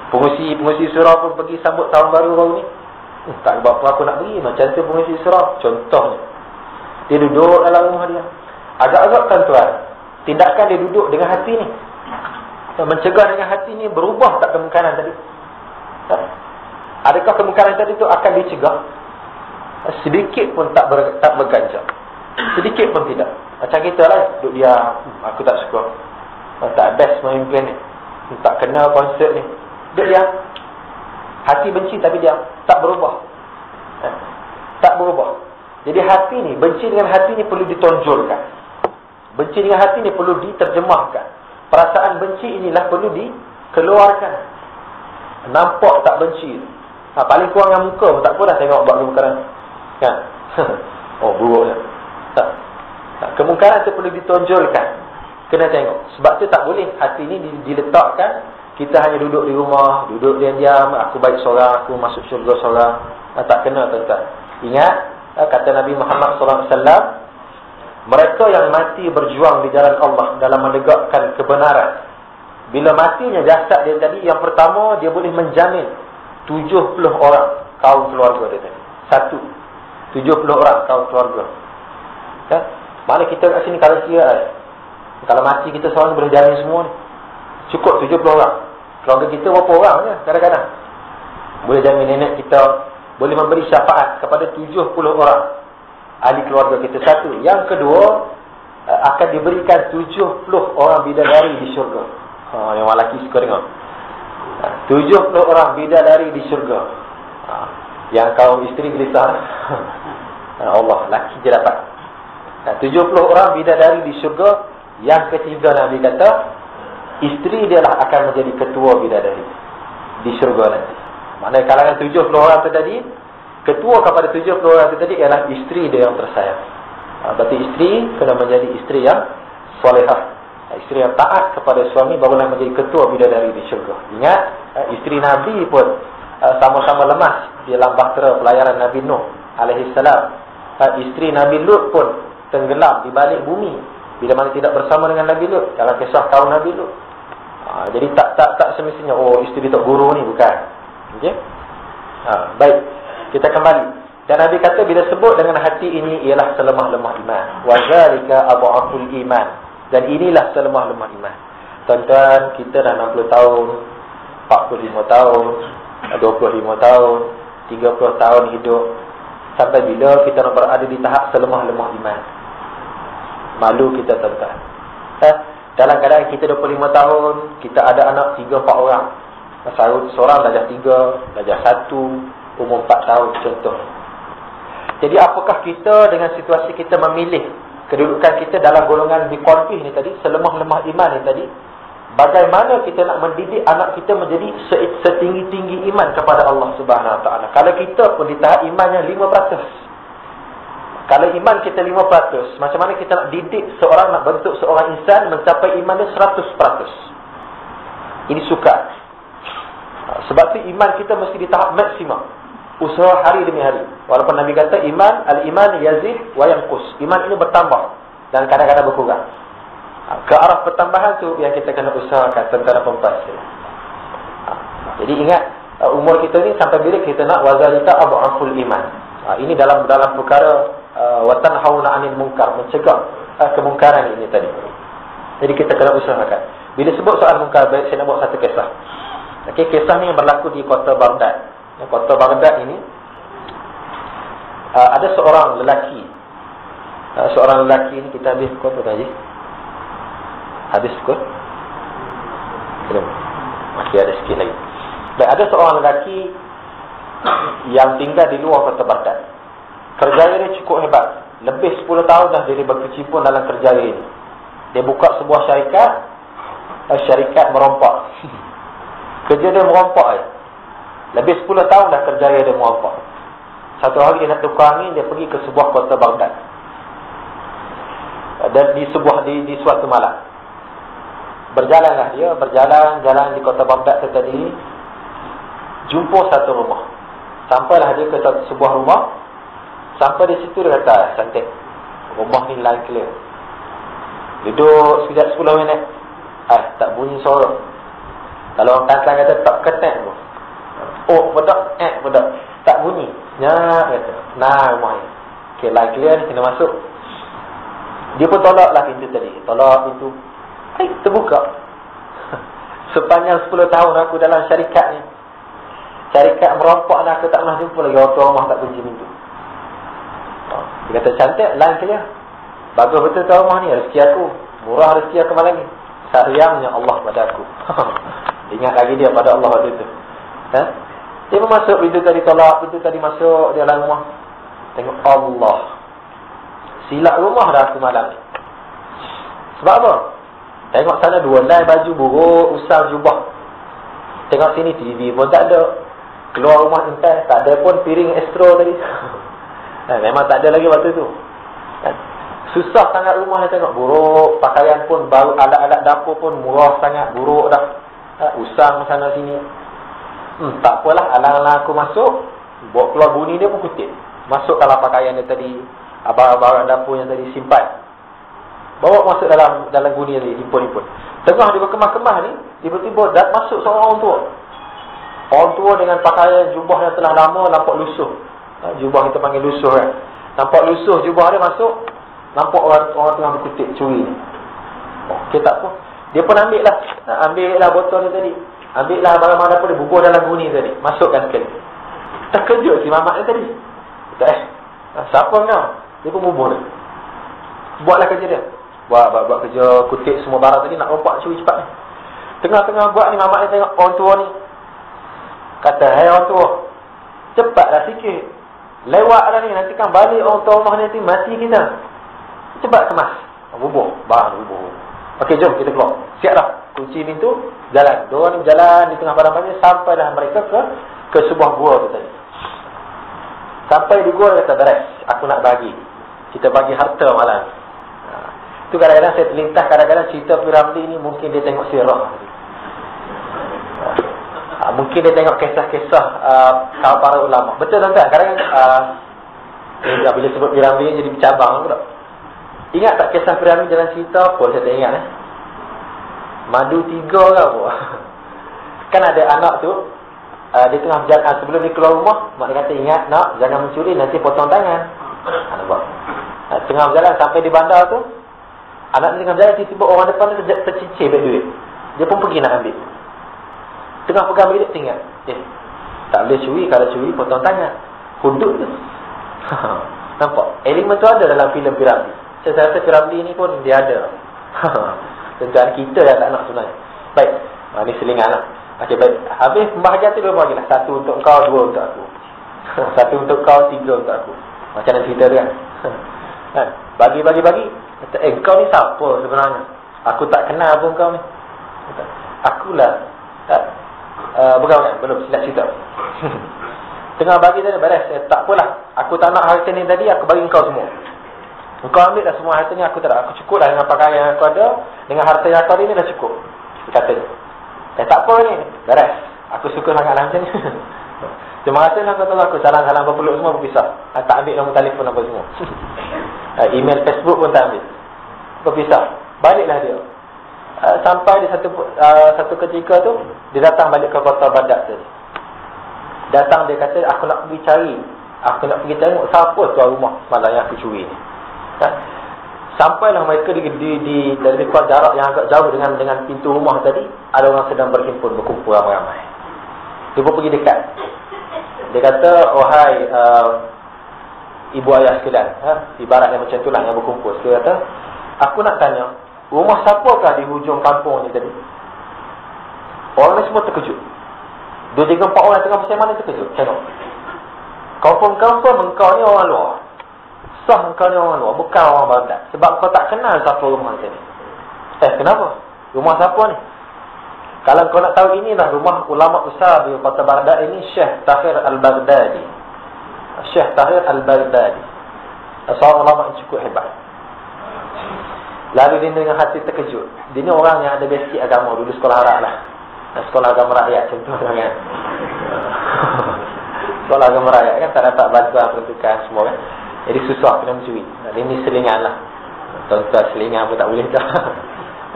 Pengurusi surau pun pergi sambut tahun baru baru ni. Tak buat apa aku nak pergi. Macam tu pengurusi surau. Contohnya, dia duduk dalam rumah dia. Agak-agak tuan-tuan, tindakan dia duduk dengan hati ni, mencegah dengan hati ni, berubah tak kemungkaran tadi? Adakah kemungkaran tadi tu akan dicegah? Sedikit pun tak berganjak. Sedikit pun tidak. Macam kita lah, duduk diam. Aku tak suka. Tak best memimpin ni. Tak kenal konsep ni. Duduk diam. Hati benci tapi diam. Tak berubah. Tak berubah. Jadi hati ni, benci dengan hati ni perlu ditonjolkan. Benci dengan hati ni perlu diterjemahkan. Perasaan benci inilah perlu dikeluarkan. Nampak tak benci. Paling kurang yang muka pun tak apalah tengok buat kemungkaran. Kan? Buruknya. Tak. Kemungkaran tu perlu ditonjolkan. Kena tengok. Sebab tu tak boleh hati ni diletakkan. Kita hanya duduk di rumah, duduk diam-diam. Aku baik seorang, aku masuk syurga seorang. Tak kena tuan-tuan. Ingat, kata Nabi Muhammad SAW, mereka yang mati berjuang di jalan Allah dalam menegakkan kebenaran. Bila matinya jasad dia tadi, yang pertama dia boleh menjamin 70 orang kaum keluarga dia tadi. 70 orang kaum keluarga. Kan? Mana kita kat sini kalau kira, kalau mati kita seorang boleh jamin semua ni. Cukup 70 orang. Keluarga kita berapa orang je kadang-kadang. Boleh jamin nenek kita, boleh memberi syafaat kepada 70 orang ahli keluarga kita. Satu. Yang kedua, akan diberikan 70 orang bidadari di syurga. Yang orang lelaki suka dengar. 70 orang bidadari di syurga. Yang kaum isteri gelisah. Allah, lelaki je dapat. 70 orang bidadari di syurga. Yang ketiga Nabi kata, isteri dia lah akan menjadi ketua bidadari di syurga nanti. Maknanya kalangan 70 orang tu tadi, ketua kepada 70 orang itu tadi ialah isteri dia yang tersayang. Berarti isteri kena menjadi isteri yang solehah. Isteri yang taat kepada suami barulah menjadi ketua bidadari di syurga. Ingat, isteri Nabi pun sama-sama lemas di dalam bahtera pelayaran Nabi Nuh alaihissalam. Isteri Nabi Lut pun tenggelam di balik bumi bila mana tidak bersama dengan Nabi Lut. Dalam kisah kaum Nabi Lut. Jadi tak semestinya isteri tok guru ni, bukan. Okey. Baik. Kita kembali. Dan Nabi kata bila sebut dengan hati ini ialah selemah-lemah iman. Wa zalika adhaful iman. Dan inilah selemah-lemah iman. Tuan-tuan, kita dah 60 tahun, 45 tahun, 25 tahun, 30 tahun hidup. Sampai bila kita nak berada di tahap selemah-lemah iman? Malu kita, tuan-tuan. Dalam keadaan kita 25 tahun, kita ada anak 3-4 orang. Seorang darjah 3, darjah 1, umur 4 tahun contoh. Jadi apakah kita dengan situasi kita memilih kedudukan kita dalam golongan biqalbih ni tadi, selemah-lemah iman ni tadi, bagaimana kita nak mendidik anak kita menjadi setinggi-tinggi iman kepada Allah Subhanahu Wa Taala. Kalau kita pun di tahap imannya 5%. Kalau iman kita 5%, macam mana kita nak didik seorang, nak bentuk seorang insan mencapai iman dia 100%? Ini sukar. Sebab tu iman kita mesti di tahap maksimum. Usaha hari demi hari. Walaupun Nabi kata al-iman yazid wa yanqus. Iman ini bertambah dan kadang-kadang berkurang. Ke arah pertambahan tu yang kita kena usahakan, tentara pempas. Jadi ingat, umur kita ni sampai bila kita nak wazalika adhaful iman. Ini dalam perkara wa tanhauna 'anil munkar, mencegah kemungkaran ini tadi. Jadi kita kena usahakan. Bila sebut soal munkar, baik saya nak buat satu kisah. Okey, kisah ni yang berlaku di kota Baghdad. Kota Baghdad ini ada seorang lelaki. Seorang lelaki ni kita habis pukul apa tadi? Habis pukul? Belum. Masih ada sikit lagi. Baik, ada seorang lelaki yang tinggal di luar kota Baghdad. Kerjaya dia cukup hebat. Lebih 10 tahun dah dia berkecimpung dalam kerjaya ini. Dia buka sebuah syarikat merompak. Kerja dia merompak je. Lebih 10 tahun dah kerjaya dia merompak. Satu hari dia nak tukar angin, dia pergi ke sebuah kota Baghdad. Dan di suatu malam, berjalanlah dia, jalan di kota Baghdad tu tadi, jumpa satu rumah. Sampailah dia ke sebuah rumah. Sampai di situ dia kata, cantik, rumah ni line clear. Duduk sekejap 10 minit, tak bunyi suara. Kalau orang Kelantan kata tak ketek pun. Bedak, bedak, tak bunyi. Nyak kata, nah rumah ni. Okay, line clear ni, kena masuk. Dia pun tolaklah pintu tadi. Tolak pintu, terbuka. Sepanjang 10 tahun aku dalam syarikat ni, syarikat merompak ni, aku tak pernah jumpa lagi orang tua rumah tak kunci pintu. Dia kata, cantik, line clear. Bagus betul tuan rumah ni, rezeki aku. Murah rezeki aku malam ni. Sayangnya Allah pada aku. Ingat lagi dia pada Allah waktu itu. Dia pun masuk, pintu tadi tolak, pintu tadi masuk dia dalam rumah. Tengok Allah, silap rumah dah aku malam ni. Sebab apa? Tengok sana 2 line baju buruk, usang jubah. Tengok sini TV pun tak ada. Keluar rumah entai, tak ada pun piring astro tadi. Memang tak ada lagi waktu tu. Susah sangat rumah ni, tengok buruk. Pakaian pun baru, alat-alat dapur pun murah sangat, buruk dah. Usang sana sini. Tak apalah, alang-alang aku masuk, bawa keluar bunyi dia pun kutip. Masuk dalam pakaian dia tadi, barang-barang dapur yang tadi simpan. Bawa masuk dalam guni tadi, himpun-himpun. Tengah dia berkemah-kemah ni, tiba-tiba masuk seorang orang tua. Orang tua dengan pakaian jubah yang telah lama, nampak lusuh. Jubah kita panggil lusuh kan. Nampak lusuh jubah dia masuk, nampak orang tengah berkutip curi ni. Okey, tak apa. Dia pun ambil lah botol ni tadi. Ambil lah barang-barang dapur dia, bubuh dalam guni tadi. Masukkan sekali. Terkejut si mamak ni tadi. Siapa kau? Dia pun bubuh dia. Buatlah kerja dia. Buat kerja kutip semua barang tadi, nak rompak curi cepat ni. Tengah-tengah buat ni, mamak ni tengok orang tua ni. Kata, hai orang tua, cepatlah sikit. Lewat dah ni, nanti kan balik orang tua rumah ni, nanti mati kita. Cepat kemas. Bubuh, barang bubuh. Okey, jom kita keluar. Siap dah. Kunci pintu, jalan. Diorang ni berjalan di tengah padang pasir, sampai dah mereka ke sebuah gua tu tadi. Sampai di gua, dia kata, beres, aku nak bagi. Kita bagi harta malam. Itu kadang-kadang saya terlintas, kadang-kadang cerita Piramli ni mungkin dia tengok sirah. Mungkin dia tengok kisah-kisah para ulama. Betul tuan-tuan? Kadang-kadang bila sebut Piramli ni jadi bercabang pula. Ingat tak kisah Piramli dalam cerita? Pun saya tak ingat. Madu 3 ke apa? Kan ada anak tu, dia tengah berjalan, sebelum dia keluar rumah, mak dia kata, ingat nak, jangan mencuri, nanti potong tangan. Nampak? Tengah berjalan sampai di bandar tu, anak dia tengah berjalan, tiba-tiba orang depan tu tercicir duit. Dia pun pergi nak ambil. Tengah pegang duit, tinggal. Tak boleh curi, kalau curi potong tangan. Hudud tu. Nampak? Elemen tu ada dalam filem Piramli. Saya rasa Piramli ni pun dia ada. Tentuan kita yang tak nak sebenarnya. Baik, ni selingan lah. Okey, baik. Habis pembahagian tu 2 bagi lah. 1 untuk kau, 2 untuk aku. 1 untuk kau, 3 untuk aku. Macam mana cerita tu kan? Bagi. Kata, kau ni siapa sebenarnya? Aku tak kenal pun kau ni. Kata, akulah. Bukan, belum silap cerita. Tengah bagi tadi beres. Tak apalah. Aku tak nak harta ni tadi, aku bagi kau semua. Kau ambil dah semua harta ni, aku tak nak. Aku cukup lah dengan pakaian yang aku ada. Dengan harta yang aku ada ni dah cukup. Dia katanya. Tak apa ni. Beres. Aku suka sangat lah macam ni. Terima kasih lah kata aku. Salam-salam berpeluk semua berpisah. Tak ambil nombor telefon apa semua. Email Facebook pun tak ambil. Berpisah. Baliklah dia. Sampai di satu ketika tu, dia datang balik ke kota Baghdad tadi. Datang dia kata, aku nak pergi cari. Aku nak pergi tengok siapa tuan rumah semalam yang aku curi ni. Sampailah mereka dari kuat jarak yang agak jauh dengan pintu rumah tadi, ada orang sedang berhimpun, berkumpul ramai-ramai. Dia pun pergi dekat. Dia kata, wahai ibu ayah sekalian, ibaratnya macam itulah yang berkumpul. Dia kata, aku nak tanya, rumah siapakah di hujung kampung ni tadi? Orang ni semua terkejut. 2, 3, 4 orang tengah bersama ni terkejut. Tengok. Confirm engkau ni orang luar. Sah engkau ni orang luar, bukan orang Baghdad. Sebab kau tak kenal siapa rumah tadi. Kenapa? Rumah siapa ni? Kalau kau nak tahu, inilah rumah ulama besar di kota Baghdad ini, Syekh Tahir Al-Baghdadi. Syekh Tahir Al-Baghdadi, seorang ulama yang cukup hebat. Lalu dia dengan hati terkejut. Dia ni orang yang ada basic agama, dulu sekolah Arab lah. Sekolah agama rakyat contoh kan. Sekolah agama rakyat kan, tak dapat bantuan peruntukan semua kan. Jadi susah kena mencuri. Dia ni selingan lah. Tuan-tuan selingan pun tak boleh dah.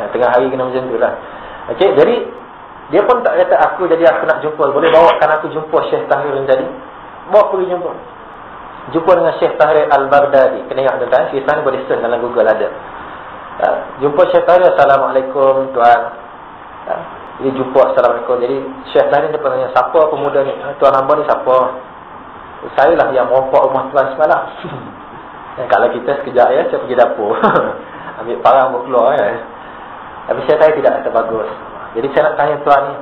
Tengah hari kena macam tu lah. Okey, jadi dia pun tak kata aku nak jumpa. Boleh bawakan aku jumpa Syekh Tahir yang tadi. Bawa pergi jumpa. Jumpa dengan Syekh Tahir Al-Baghdadi. Kena ingat tuan-tuan, kisah ni boleh search dalam Google ada. Jumpa Syekh Tahir, Assalamualaikum tuan. Dia jumpa, Assalamualaikum. Jadi Syekh Tahir dia tanya, siapa pemuda ni? Tuan hamba ni siapa? Saya lah yang merompak rumah tuan semalam. Kalau kita sekejap ya, saya pergi dapur. Ambil parang buat keluar ya. Tapi saya tahu tidak kata bagus. Jadi saya nak tanya tuan ni,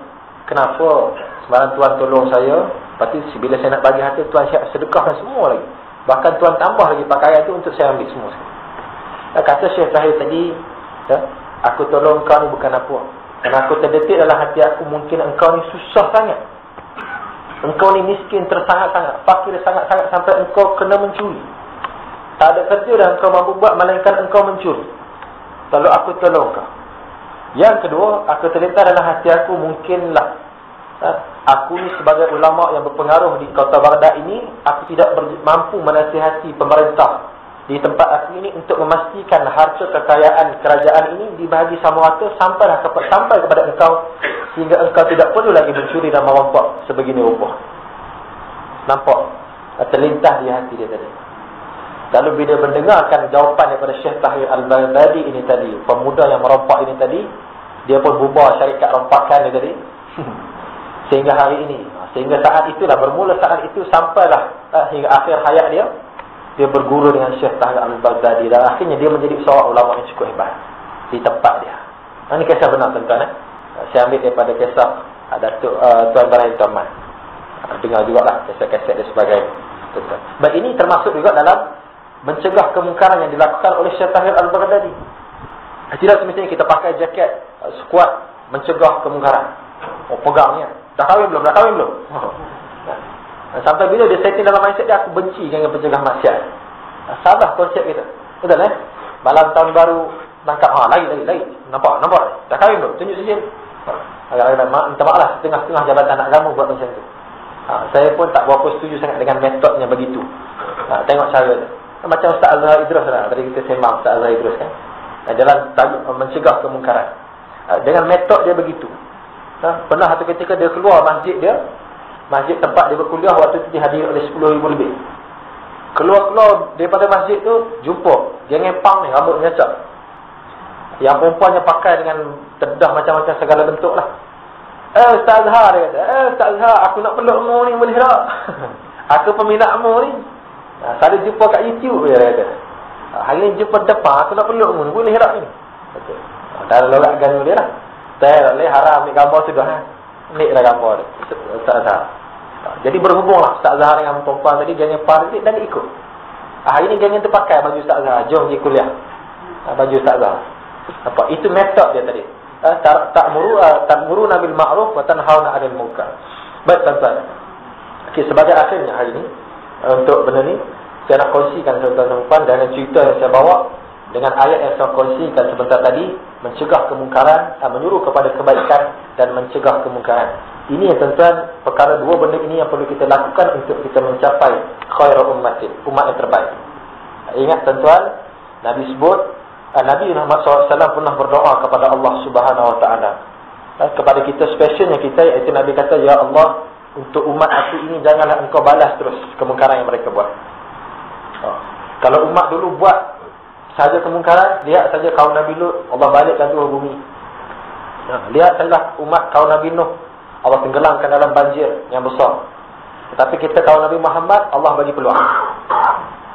kenapa semalam tuan tolong saya, lepas tu bila saya nak bagi harta, tuan siap sedekahkan semua lagi. Bahkan tuan tambah lagi pakaian tu untuk saya ambil semua sekali. Kata Syekh Tahir tadi, aku tolong kau ni bukan apa. Kerana aku terdetik dalam hati aku, mungkin engkau ni susah sangat. Engkau ni miskin tersangat-sangat, fakir sangat-sangat sampai engkau kena mencuri. Tak ada kerja dah engkau mampu buat melainkan engkau mencuri. Lalu aku tolong kau. Yang kedua, aku terlintas dalam hati aku, mungkinlah aku ni sebagai ulama yang berpengaruh di kota Baghdad ini, aku tidak mampu menasihati pemerintah di tempat aku ini untuk memastikan harta kekayaan kerajaan ini dibahagi sama rata sampai kepada engkau, sehingga engkau tidak perlu lagi mencuri dan merompak sebegini rupa. Nampak? Terlintas di hati dia tadi. Lalu bila mendengarkan jawapan daripada Syekh Tahir Al-Baghdadi ini tadi, pemuda yang merompak ini tadi, dia pun bubar syarikat rompakan dia tadi. Sehingga hari ini, sehingga saat itulah, bermula saat itu sampailah hingga akhir hayat dia, dia berguru dengan Syekh Tahir Al-Baghdadi, dan akhirnya dia menjadi seorang ulama yang cukup hebat di tempat dia. Ini kisah benar tuan-tuan. Saya ambil daripada kisah Datuk Tuan Ibrahim Tuan. Dengar jugalah kisah-kisah dia sebagainya. Baik, ini termasuk juga dalam mencegah kemungkaran yang dilakukan oleh Syekh Tahir Al-Baghdadi. Tidak semestinya kita pakai jaket skuad mencegah kemungkaran. Pegangnya. Dah kahwin belum? Sampai bila dia setting dalam mindset dia, aku benci dengan pencegah maksiat. Salah konsep kita. Betul Malam tahun baru tangkap, lagi. Nampak. Dah kahwin belum? Tunjuk sini. Agak-agak minta maaf lah, setengah-setengah jabatan agama buat macam tu. Saya pun tak berapa setuju sangat dengan metodnya begitu. Tengok cara dia. Macam Ustaz Azhar Idrus lah. Tadi kita sembang Ustaz Azhar Idrus kan. Dalam mencegah kemungkaran. Dengan metod dia begitu. Pernah satu ketika dia keluar masjid dia, masjid tempat dia berkuliah waktu itu dihadiri oleh 10,000 lebih. Keluar daripada masjid tu, jumpa geng pang ni, rambut nyacak. Yang perempuannya pakai dengan tedah macam-macam segala bentuk lah. Ustaz Azhar, dia kata, Ustaz Azhar, aku nak peluk mu ni, boleh tak? Aku peminat mu ni. Saya jumpa kat YouTube, dia kata. Hari ni jumpa depan, aku nak peluk mu ni, boleh tak ni? Dah lorak ganu dia lah. Saya boleh haram ambil gambar sudah. Nik dah gambar dia, Ustaz Azhar. Jadi berhubung lah Ustaz Azhar dengan perempuan tadi, geng par sikit dan dia ikut. Hari ni geng tu pakai baju Ustaz Azhar, jom pergi kuliah. Baju Ustaz Azhar. Apa? Itu metod dia tadi. Ta'muru bil ma'ruf wa tanhauna 'anil munkar. Baik tuan-tuan. Okey, sebagai akhirnya hari ni untuk benda ni saya nak kongsikan tuan-tuan dengan cerita yang saya bawa dengan ayat yang saya kongsikan sebentar tadi, mencegah kemungkaran, menyuruh kepada kebaikan dan mencegah kemungkaran. Ini yang tuan-tuan, perkara dua benda ini yang perlu kita lakukan untuk kita mencapai khairul ummatin, umat yang terbaik. Ingat tuan-tuan, Nabi sebut, Nabi Muhammad SAW pernah berdoa kepada Allah Subhanahu Wa Taala. Kepada kita spesialnya kita, iaitu Nabi kata, Ya Allah, untuk umat aku ini janganlah engkau balas terus kemungkaran yang mereka buat. Kalau umat dulu buat saja kemungkaran, lihat saja kaum Nabi Lut, Allah balikkan dua bumi. Lihat saja umat kaum Nabi Nuh, Allah tenggelamkan dalam banjir yang besar. Tetapi kita kaum Nabi Muhammad, Allah bagi peluang.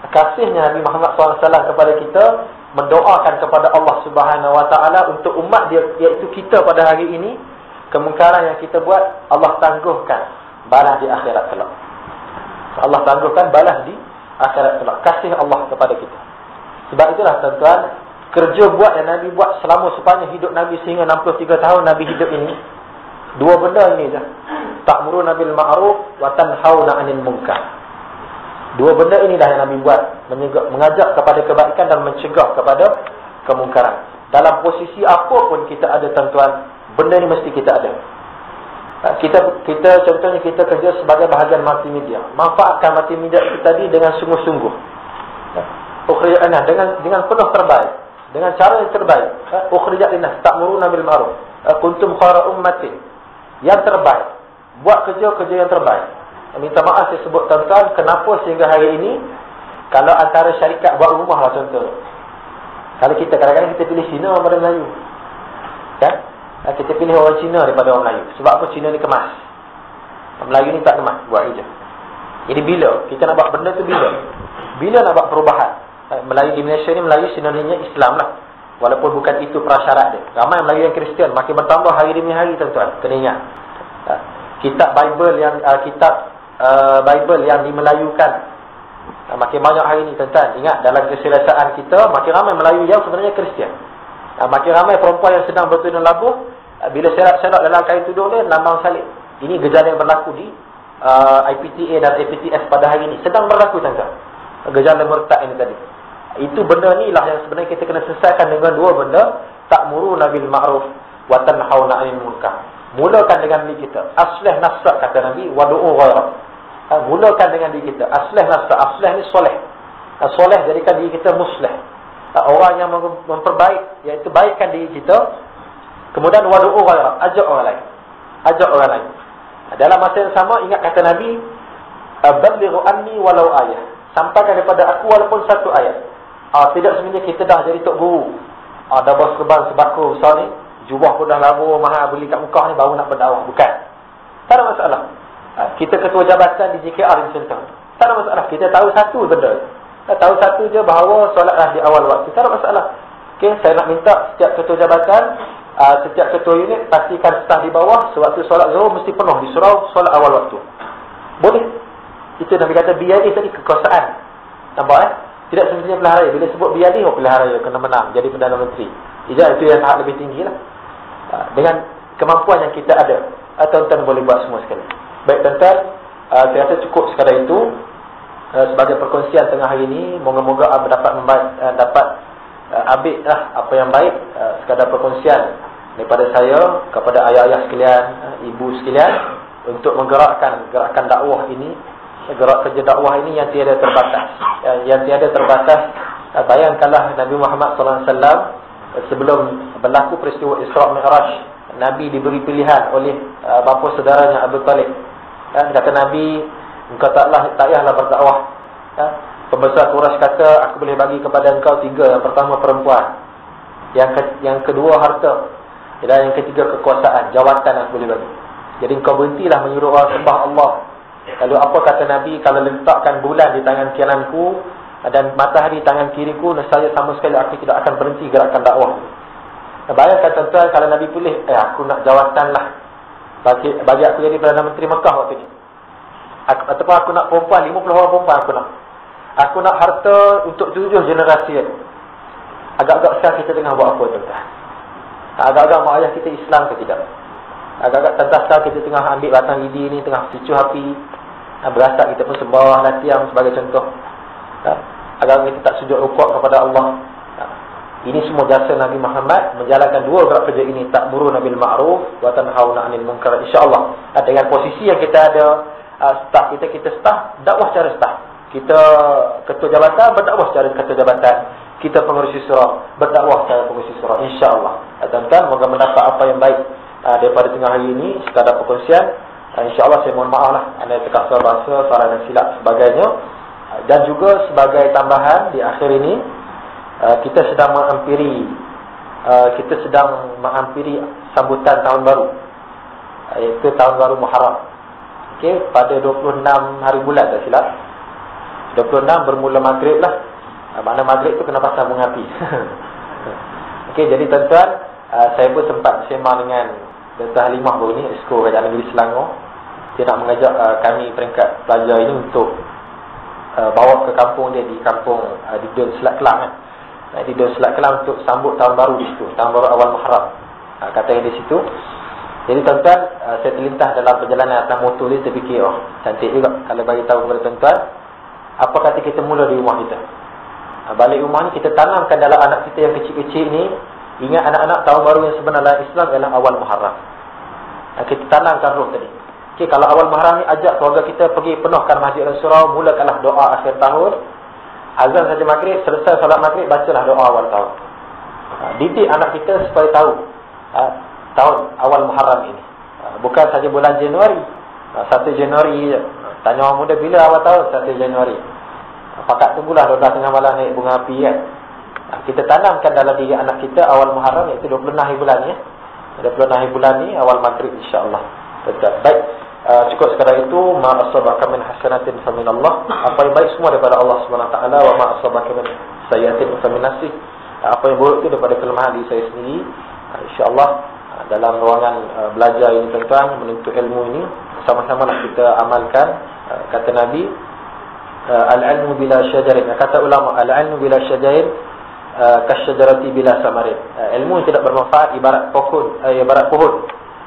Kasihnya Nabi Muhammad SAW kepada kita, mendoakan kepada Allah Subhanahu Wa Taala untuk umat dia, iaitu kita pada hari ini, kemungkaran yang kita buat, Allah tangguhkan balas di akhirat kelak. Allah tangguhkan balas di akhirat kelak. Kasih Allah kepada kita. Sebab itulah tuan-tuan, kerja buat yang Nabi buat selama sepanjang hidup Nabi, sehingga 63 tahun Nabi hidup ini, dua benda ini je. Ta'muruna bil ma'ruf wa tanhauna 'anil munkar. Dua benda inilah yang Nabi buat, mengajak kepada kebaikan dan mencegah kepada kemungkaran. Dalam posisi apa pun kita ada tuan-tuan, benda ni mesti kita ada. Kita contohnya kita kerja sebagai bahagian multimedia. Manfaatkan multimedia itu tadi dengan sungguh-sungguh. Dengan penuh terbaik, dengan cara yang terbaik. Ukhrijat linnas ta'muruna bil ma'ruf kuntum khairu ummatin. Yang terbaik. Buat kerja-kerja yang terbaik. Minta maaf saya sebut tuan-tuan, kenapa sehingga hari ini kalau antara syarikat buat rumah lah contoh. Kalau kita kadang-kadang kita pilih Cina daripada Melayu. Kan? Kita pilih orang Cina daripada orang Melayu. Sebab apa? Cina ni kemas. Melayu ni tak kemas, buat kerja. Jadi bila kita nak buat benda tu, bila nak buat perubahan. Melayu di Malaysia ni, Melayu sinonimnya Islam lah. Walaupun bukan itu prasyarat dia. Ramai Melayu yang Kristian, makin bertambah hari demi hari tuan-tuan. Kena ingat. Kitab Bible yang dimelayukan makin banyak hari ni tuan-tuan. Ingat, dalam keselesaan kita makin ramai Melayu yang sebenarnya Kristian. Makin ramai perempuan yang sedang bertudung labuh, bila serak-serak dalam kain tudung dia, lambang salib. Ini gejala yang berlaku di IPTA dan APTS pada hari ini. Sedang berlaku tuan-tuan, gejala murtad ini tadi. Itu benda ni lah yang sebenarnya kita kena selesaikan dengan dua benda. Ta'muruna bil ma'ruf wa tanhauna 'anil munkar. Mulakan dengan diri kita. Aslih nafsak, kata Nabi, wadu'u ghairah. Mulakan dengan diri kita. Aslih nafsak. Aslih ni soleh. Soleh jadikan diri kita muslih. Orang yang memperbaik, iaitu baikkan diri kita. Kemudian wadu'u ghairah. Ajak orang lain. Ajak orang lain. Dalam masa yang sama, ingat kata Nabi, balighu anni walau ayah. Sampaikan daripada aku walaupun satu ayat. Tidak sebenarnya kita dah jadi tok guru. Dah bawa serban sebako besar ni, jubah pun dah lama mahal beli kat Mekah ni, baru nak berdakwah. Bukan. Tak ada masalah. Kita ketua jabatan di JKR ni contoh. Tak ada masalah. Kita tahu satu benda. Tahu satu je bahawa solatlah di awal waktu. Tak ada masalah. Okey, saya nak minta setiap ketua jabatan, setiap ketua unit, pastikan staf di bawah sewaktu solat zuhur mesti penuh di surau solat awal waktu. Boleh. Itu Nabi kata BID tadi, kekuasaan. Nampak Tidak semestinya pilihan raya. Bila sebut BID, pilihan raya kena menang jadi Perdana Menteri. Itu yang tahap lebih tinggi lah. Dengan kemampuan yang kita ada, tuan-tuan boleh buat semua sekali. Baik tuan-tuan, saya rasa cukup sekadar itu sebagai perkongsian tengah hari ini. Moga-moga dapat ambil apa yang baik, sekadar perkongsian daripada saya kepada ayah-ayah sekalian, ibu sekalian, untuk menggerakkan gerakan dakwah ini, gerak kerja dakwah ini yang tiada terbatas. Yang tiada terbatas. Bayangkanlah Nabi Muhammad SAW sebelum berlaku peristiwa Isra' Mi'raj, Nabi diberi pilihan oleh bapa saudaranya Abu Talib. Kata Nabi, engkau tak payahlah berdakwah. Pembesar Quraisy kata, aku boleh bagi kepada engkau 3. Yang pertama perempuan, yang kedua harta, dan yang ketiga kekuasaan, jawatan aku boleh bagi. Jadi engkau berhentilah menyuruh orang sembah Allah. Lalu apa kata Nabi? Kalau letakkan bulan di tangan kananku dan matahari di tangan kiriku, nescaya sama sekali aku tidak akan berhenti gerakan dakwah. Bayangkan tuan-tuan, kalau Nabi pilih, aku nak jawatan lah, bagi aku jadi Perdana Menteri Mekah waktu ni. Ataupun aku nak perempuan, 50 orang perempuan aku nak harta untuk 7 generasi. Agak-agak sekarang kita tengah buat apa tuan-tuan? Agak-agak mak ayah kita Islam ke tidak? Agak-agak tentang kita tengah ambil batang lidi ni, tengah picu api, berasak kita pun sembah latihan sebagai contoh. Agak-agak kita tak sujud rukuk kepada Allah. Ini semua jasa Nabi Muhammad menjalankan 2 gerak kerja ini, ta'muruna bil ma'ruf wa tanhauna 'anil munkar, insya-Allah. Dengan posisi yang kita ada, staff kita staff, dakwah secara staff. Kita ketua jabatan, berdakwah secara ketua jabatan. Kita pengurusi surau, berdakwah secara pengurusi surau, insya-Allah. Tuan-tuan, moga mendapat apa yang baik daripada tengah hari ini, sekadar perkongsian. InsyaAllah saya mohon maaf lah, anda terkasar bahasa, salah dan silap sebagainya. Dan juga sebagai tambahan di akhir ini, kita sedang menghampiri sambutan tahun baru, iaitu tahun baru Muharram. Okey, pada 26 hari bulan tak silap. 26 bermula maghrib lah. Makna maghrib tu kena pasal bunga api. Okey, jadi tuan-tuan, saya pun sempat bersama dengan Dr. Halimah baru ni, Esko Kerajaan Negeri Selangor. Dia nak mengajak kami peringkat pelajar ini untuk bawa ke kampung dia, di kampung di Dun Selat Kelang. Di Dun Selat Kelang untuk sambut tahun baru di situ, tahun baru awal Muharram. Katanya di situ. Jadi tuan-tuan, saya terlintas dalam perjalanan atas motor ni, terfikir, cantik juga kalau bagi tahu kepada tuan-tuan, apa kata kita mula di rumah kita. Balik rumah ni kita tanamkan dalam anak kita yang kecil-kecil ni, ingat anak-anak, tahun baru yang sebenar dalam Islam ialah awal Muharram. Kita tanamkan roh tadi. Okay, kalau awal Muharram ni, ajak keluarga kita pergi penuhkan Masjid Al-Surau, mulakanlah doa akhir tahun. Azan saja maghrib, selesai solat maghrib, bacalah doa awal tahun. Didik anak kita supaya tahu tahun awal Muharram ini. Bukan saja bulan Januari, 1 Januari je. Tanya orang muda, bila awal tahun? 1 Januari. Pakat tunggulah 12 tengah malam naik bunga api kan. Kita tanamkan dalam diri anak kita awal Muharram, iaitu 26 hari bulan ni. 26 hari bulan ni awal maghrib, insya-Allah. Baik, cukup sekadar itu. Ma asabaka min hasanatin fa min Allah. Apa yang baik semua daripada Allah Subhanahu Wa Taala. Wa ma asabaka min sayyi'atin fa min nafsi. Apa yang buruk itu daripada kelemahan diri saya sendiri. Insya-Allah dalam ruangan belajar ini tuan-tuan, menuntut ilmu ini, sama-sama nak kita amalkan. Kata Nabi, al-ilmu bila syajarin. Kata ulama, al-ilmu bila syajarin kasyajarati bila samarin. Ilmu yang tidak bermanfaat ibarat pohon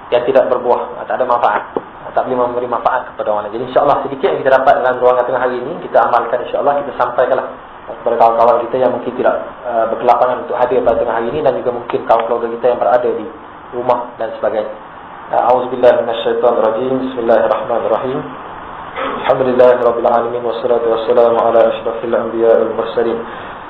yang tidak berbuah, tak ada manfaat, tak boleh memberi manfaat kepada orang lain. Jadi insya-Allah sedikit yang kita dapat dalam ruangan tengah hari ini, kita amalkan, insya-Allah kita sampaikanlah kepada kawan-kawan kita yang mungkin tidak berkelapangan untuk hadir pada tengah hari ini, dan juga mungkin kawan keluarga kita yang berada di rumah dan sebagainya. A'udzubillahi minasyaitonirrajim. Bismillahirrahmanirrahim. Alhamdulillahirabbil alamin, wassalatu wassalamu ala asyrafil anbiya'i wal mursalin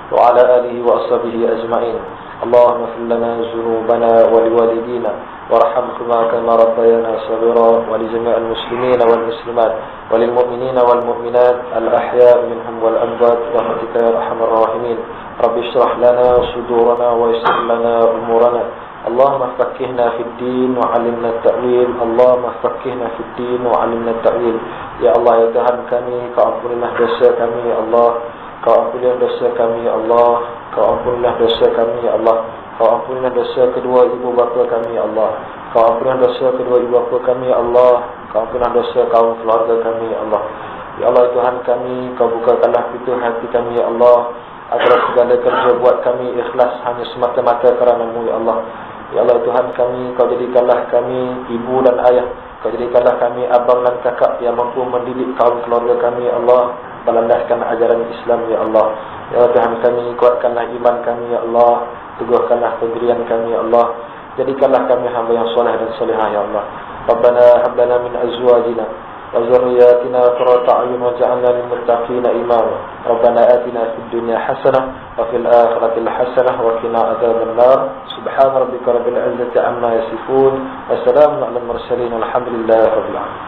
wa ala alihi wa ashabihi ajma'in. Allahumma ighfir lana dhunubana wa liwalidina warhamhuma kama rabbayana shaghira, wa li jami'il muslimina wal muslimat wa lil mu'minina wal mu'minat al ahya'i minhum wal amwat rahmatika ya arhamar rahimin. Rabbi shrah lana sudurana wa yassir lana umurana. Allahumma faqqihna fid din wa 'allimna at-ta'wil. Allahumma faqqihna fid din wa 'allimna at-ta'wil. Ya Allah, ya Tuhan kami, Kau ampunilah dosa kami ya Allah. Kau ampunilah dosa kami ya Allah. Kau ampunilah dosa kami ya Allah. Kau ampunilah dosa kedua ibu bapa kami ya Allah. Kau ampunilah dosa kedua ibu bapa kami ya Allah. Kau ampunilah dosa kaum keluarga kami ya Allah. Ya Allah Tuhan kami, Kau bukakanlah pintu hati kami ya Allah, agar segala kerja buat kami ikhlas hanya semata-mata kerana-Mu ya Allah. Ya Allah Tuhan kami, Kau jadikanlah kami ibu dan ayah. Kau jadikanlah kami abang dan kakak yang mampu mendidik kaum keluarga kami ya Allah, berlandaskan ajaran Islam ya Allah. Ya Allah Tuhan kami, kuatkanlah iman kami ya Allah, teguhkanlah pendirian kami ya Allah. Jadikanlah kami hamba yang soleh dan solehah ya Allah. Rabbana hab lana min azwajina وذرياتنا قرة أعين واجعلنا للمتقين إماما ربنا آتنا في الدنيا حسنة وفي الآخرة حسنة وقنا عذاب النار سبحان ربك رب العزة عما يصفون وسلام على المرسلين والحمد لله رب العالمين.